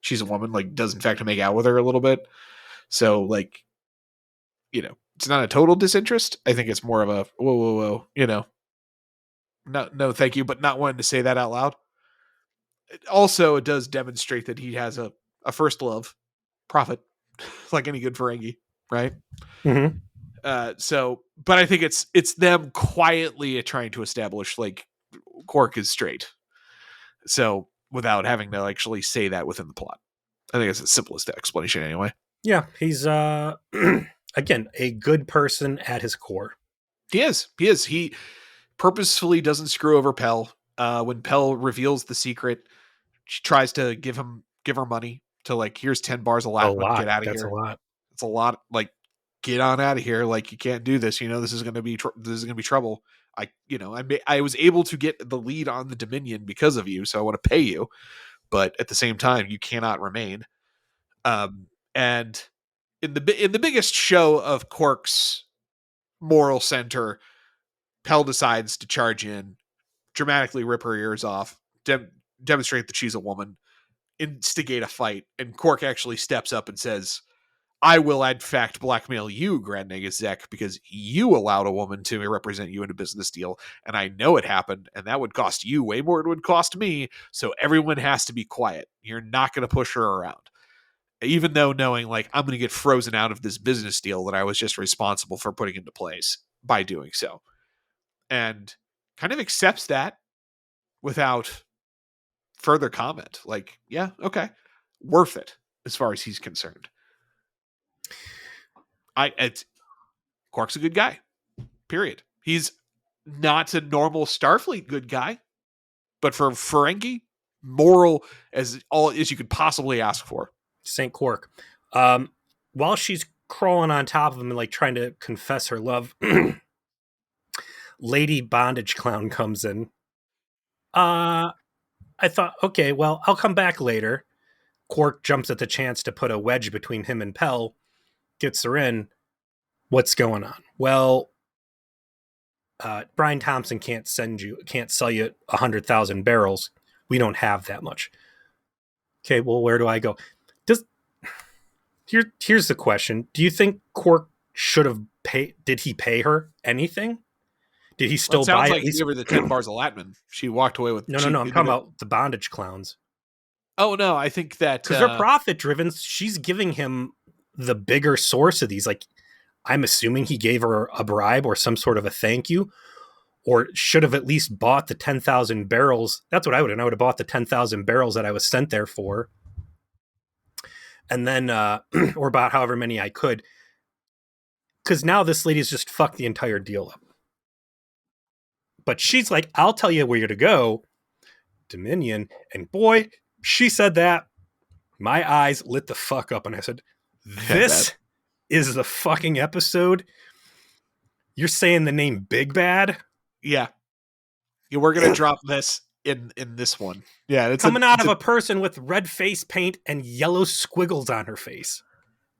she's a woman, like does in fact make out with her a little bit. So like, it's not a total disinterest. I think it's more of a whoa, no, thank you, but not wanting to say that out loud. Also, it does demonstrate that he has a first love, profit, like any good Ferengi, right? Mm-hmm. But I think it's them quietly trying to establish like Quark is straight. So without having to actually say that within the plot, I think it's the simplest explanation anyway. Yeah, he's again a good person at his core. He is. He is. He purposefully doesn't screw over Pell. When Pell reveals the secret, she tries to give her money to like, here's 10 bars of A Latman, get lot. out of That's a here. lot. It's a lot. Like, get on out of here. Like, you can't do this. This is going to be trouble. I was able to get the lead on the Dominion because of you, so I want to pay you. But at the same time, you cannot remain. And in the biggest show of Quark's moral center, Pell decides to charge in, dramatically rip her ears off, demonstrate that she's a woman, instigate a fight, and Quark actually steps up and says, I will, in fact, blackmail you, Grand Zek, because you allowed a woman to represent you in a business deal, and I know it happened, and that would cost you way more than it would cost me, so everyone has to be quiet. You're not going to push her around. Even though knowing, like, I'm going to get frozen out of this business deal that I was just responsible for putting into place by doing so. And kind of accepts that without further comment. Like, yeah, okay. Worth it as far as he's concerned. Quark's a good guy. Period. He's not a normal Starfleet good guy, but for Ferengi, moral as all as you could possibly ask for. Saint Quark. While she's crawling on top of him and like trying to confess her love, Lady Bondage Clown comes in. I thought, okay, well, I'll come back later. Quark jumps at the chance to put a wedge between him and Pell, gets her in. What's going on? Well, Brian Thompson can't sell you 100,000 barrels. We don't have that much. Okay, well, where do I go? Here's the question. Do you think Quark should have paid? Did he pay her anything? Did he still buy sounds like at least? he gave her the 10 bars of Latman. She walked away with No. I'm talking about the bondage clowns. Oh, no, I think that because they're profit driven. She's giving him the bigger source of these. Like, I'm assuming he gave her a bribe or some sort of a thank you, or should have at least bought the 10,000 barrels. That's what I would have. I would have bought the 10,000 barrels that I was sent there for. And then, or about however many I could. Because now this lady's just fucked the entire deal up. But she's like, I'll tell you where you're to go, Dominion. And boy, she said that. My eyes lit the fuck up. And I said, this is the fucking episode. You're saying the name Big Bad? Yeah. We're going to drop this in this one. Yeah. It's coming out of a person with red face paint and yellow squiggles on her face.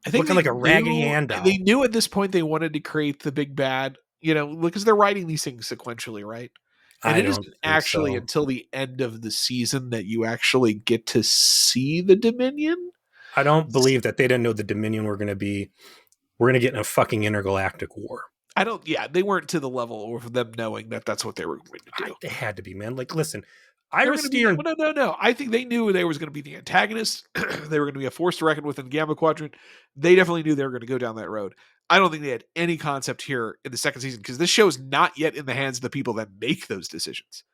I think looking like a Raggedy Ann doll. They knew at this point they wanted to create the Big Bad, because they're writing these things sequentially, right? And it isn't actually until the end of the season that you actually get to see the Dominion. I don't believe that they didn't know the Dominion we're going to get in a fucking intergalactic war. They weren't to the level of them knowing that that's what they were going to do. They had to be, man. Like, listen, No. I think they knew they was going to be the antagonists. They were going to be a force to reckon with in the Gamma Quadrant. They definitely knew they were going to go down that road. I don't think they had any concept here in the second season because this show is not yet in the hands of the people that make those decisions.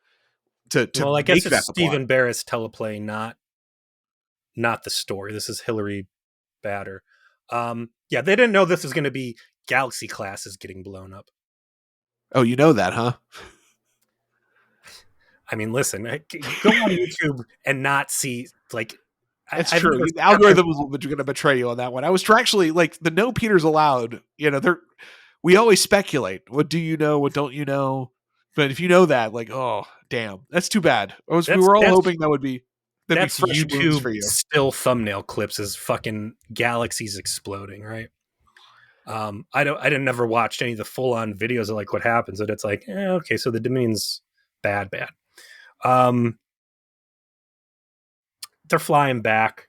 I guess it's Stephen Barrett's teleplay, not the story. This is Hillary Batter. They didn't know this was going to be Galaxy classes getting blown up. Oh, you know that, huh? I mean, listen, go on YouTube and not see, like... It's true. The algorithm was going to betray you on that one. I was actually, like, the no Peters allowed, we always speculate. What do you know? What don't you know? But if you know that, like, oh, damn. That's too bad. We were all hoping that would be... That's YouTube for you. Still thumbnail clips is fucking galaxies exploding, right? I didn't never watched any of the full on videos of like what happens, and it's like, okay, so the Dominion's bad. Um, they're flying back,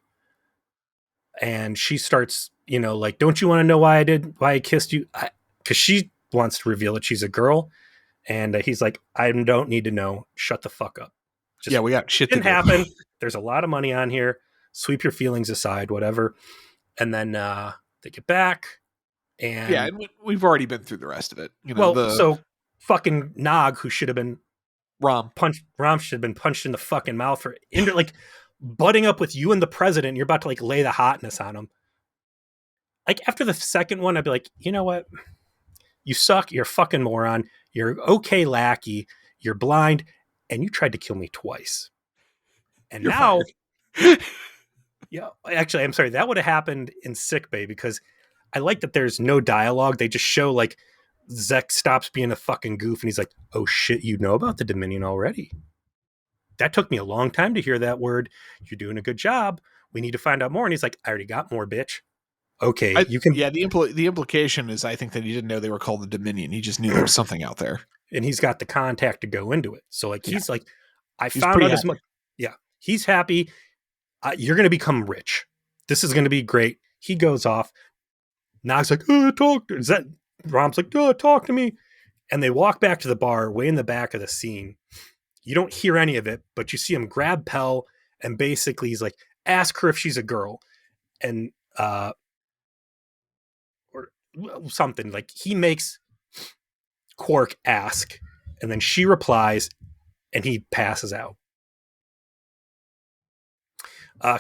and she starts, like, don't you want to know why I kissed you? Because she wants to reveal that she's a girl, and he's like, I don't need to know. Shut the fuck up. Yeah, Just we got shit to didn't do. happen. There's a lot of money on here. Sweep your feelings aside, whatever. And then they get back, Yeah, and and we've already been through the rest of it. The so fucking Nog, who should have been Rom. Rom should have been punched in the fucking mouth for like butting up with you and the president. You're about to like lay the hotness on him. Like after the second one, I'd be like, you know what? You suck. You're a fucking moron. You're okay lackey. You're blind, and you tried to kill me twice. And You're now, fired. yeah, actually, I'm sorry. That would have happened in sick bay because I like that there's no dialogue. They just show like Zek stops being a fucking goof and he's like, oh shit, you know about the Dominion already. That took me a long time to hear that word. You're doing a good job. We need to find out more. And he's like, I already got more, bitch. Okay, you can. Yeah, the implication is I think that he didn't know they were called the Dominion. He just knew there was something out there. And he's got the contact to go into it. So like Yeah, he's like, I he's found pretty out as happy. much. Yeah, he's happy. You're going to become rich. This is going to be great. He goes off. Nog's like, talk to. Is that Rom's like, talk to me. And they walk back to the bar, way in the back of the scene. You don't hear any of it, but you see him grab Pell and basically he's like, ask her if she's a girl. And or something like he makes Quark ask, and then she replies, and he passes out.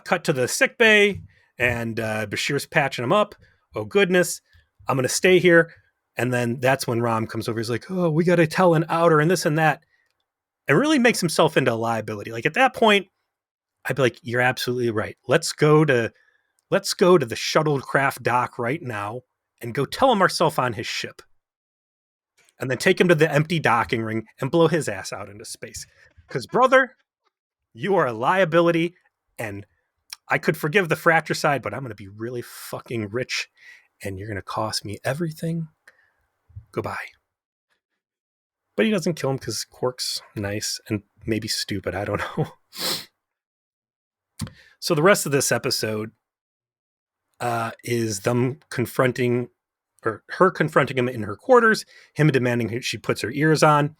Cut to the sick bay, and Bashir's patching him up. Oh goodness, I'm gonna stay here. And then that's when Rom comes over. He's like, "Oh, we got to tell an outer and this and that," and really makes himself into a liability. Like at that point, I'd be like, "You're absolutely right. Let's go to the shuttlecraft dock right now and go tell him ourselves on his ship, and then take him to the empty docking ring and blow his ass out into space. Because brother, you are a liability, and I could forgive the fratricide, but I'm going to be really fucking rich, and you're going to cost me everything. Goodbye." But he doesn't kill him because Quark's nice and maybe stupid. I don't know. So the rest of this episode is them confronting, or her confronting him in her quarters, him demanding she puts her ears on,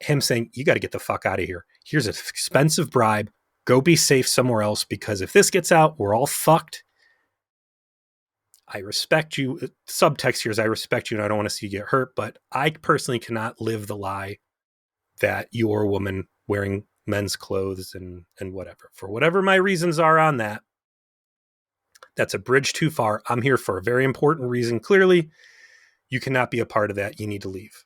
him saying, you got to get the fuck out of here. Here's an expensive bribe. Go be safe somewhere else, because if this gets out, we're all fucked. I respect you. Subtext here is I respect you and I don't want to see you get hurt, but I personally cannot live the lie that you're a woman wearing men's clothes and whatever. For whatever my reasons are on that, that's a bridge too far. I'm here for a very important reason. Clearly, you cannot be a part of that. You need to leave.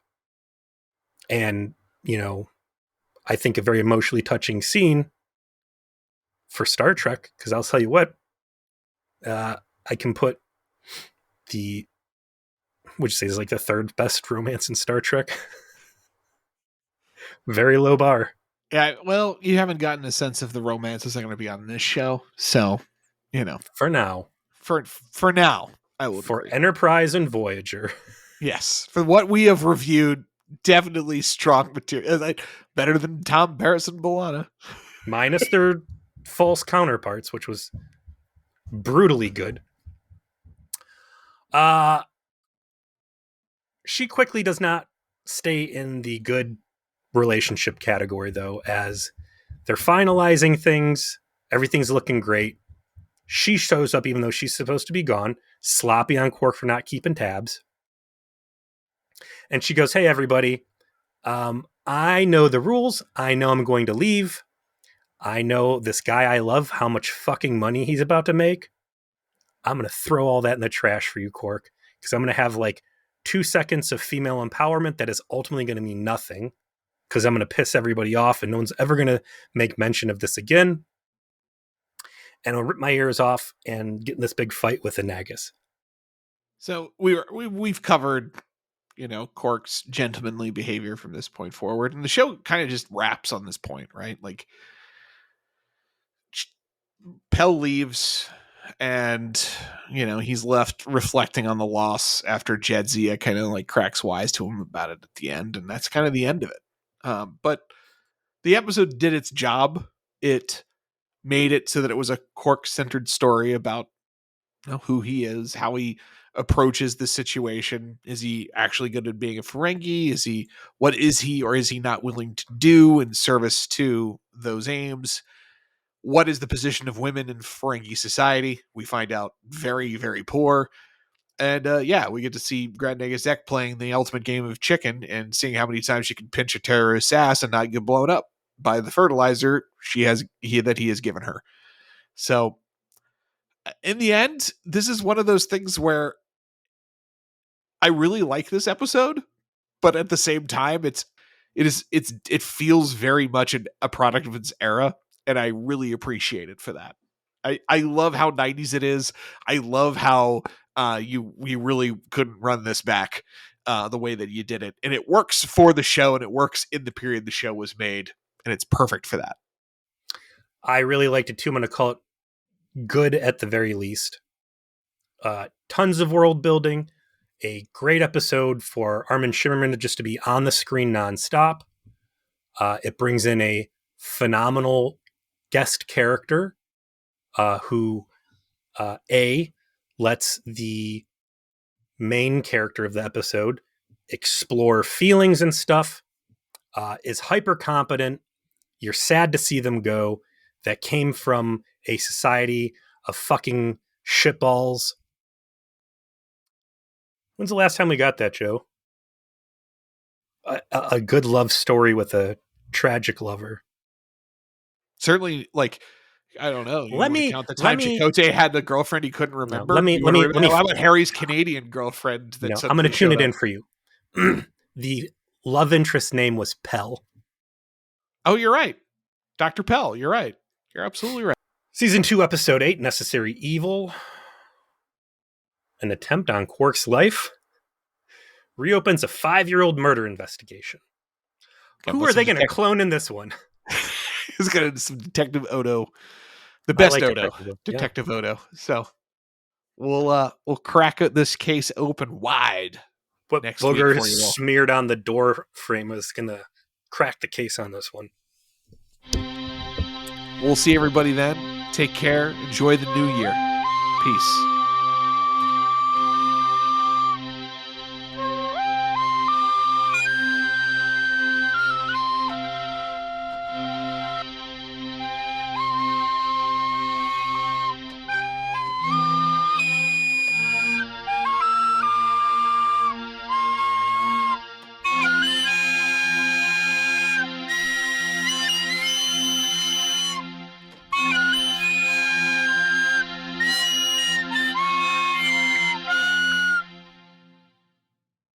And, I think a very emotionally touching scene for Star Trek, because I'll tell you what, I can put the, would you say is like the third best romance in Star Trek? Very low bar. Yeah, well, you haven't gotten a sense of the romances that are going to be on this show, so For now. For now, I will For agree. Enterprise and Voyager. Yes, for what we have reviewed, definitely strong material. Better than Tom Paris and B'Elanna. Minus their false counterparts, which was brutally good. She quickly does not stay in the good relationship category, though, as they're finalizing things. Everything's looking great. She shows up even though she's supposed to be gone, sloppy on Quark for not keeping tabs. And she goes, hey, everybody, I know the rules. I know I'm going to leave. I know this guy I love, how much fucking money he's about to make. I'm going to throw all that in the trash for you, Quark, because I'm going to have like 2 seconds of female empowerment that is ultimately going to mean nothing, because I'm going to piss everybody off and no one's ever going to make mention of this again. And I'll rip my ears off and get in this big fight with Anagas. So we've covered, Quark's gentlemanly behavior from this point forward, and the show kind of just wraps on this point, right? Like, Pell leaves, and he's left reflecting on the loss after Jadzia kind of like cracks wise to him about it at the end, and that's kind of the end of it. But the episode did its job. It made it so that it was a Quark-centered story about who he is, how he approaches the situation. Is he actually good at being a Ferengi? What is he or is he not willing to do in service to those aims? What is the position of women in Ferengi society? We find out very, very poor. And we get to see Grand Zek playing the ultimate game of chicken and seeing how many times she can pinch a terrorist's ass and not get blown up by the fertilizer he has given her. So in the end, this is one of those things where I really like this episode, but at the same time, it feels very much a product of its era, and I really appreciate it for that. I love how 90s it is. I love how we really couldn't run this back the way that you did it, and it works for the show, and it works in the period the show was made, and it's perfect for that. I really liked it too. I'm going to call it good at the very least. Tons of world building. A great episode for Armin Shimmerman just to be on the screen nonstop. It brings in a phenomenal guest character who lets the main character of the episode explore feelings and stuff, is hyper competent. You're sad to see them go. That came from a society of fucking shitballs. When's the last time we got that, Joe? A good love story with a tragic lover. Certainly, like, I don't know. Let me count the time Chakotay had the girlfriend he couldn't remember. Let me. How about Harry's Canadian girlfriend? I'm going to tune it in for you. The love interest name was Pell. Oh, you're right, Dr. Pell. You're right. You're absolutely right. Season 2, Episode 8, Necessary Evil. An attempt on Quark's life. Reopens a 5-year-old murder investigation. Who are they going to clone in this one? He's going to some Detective Odo. The best Odo. Detective Odo. So we'll crack this case open wide. What next booger smeared on the door frame is going to crack the case on this one. We'll see everybody then. Take care. Enjoy the new year. Peace.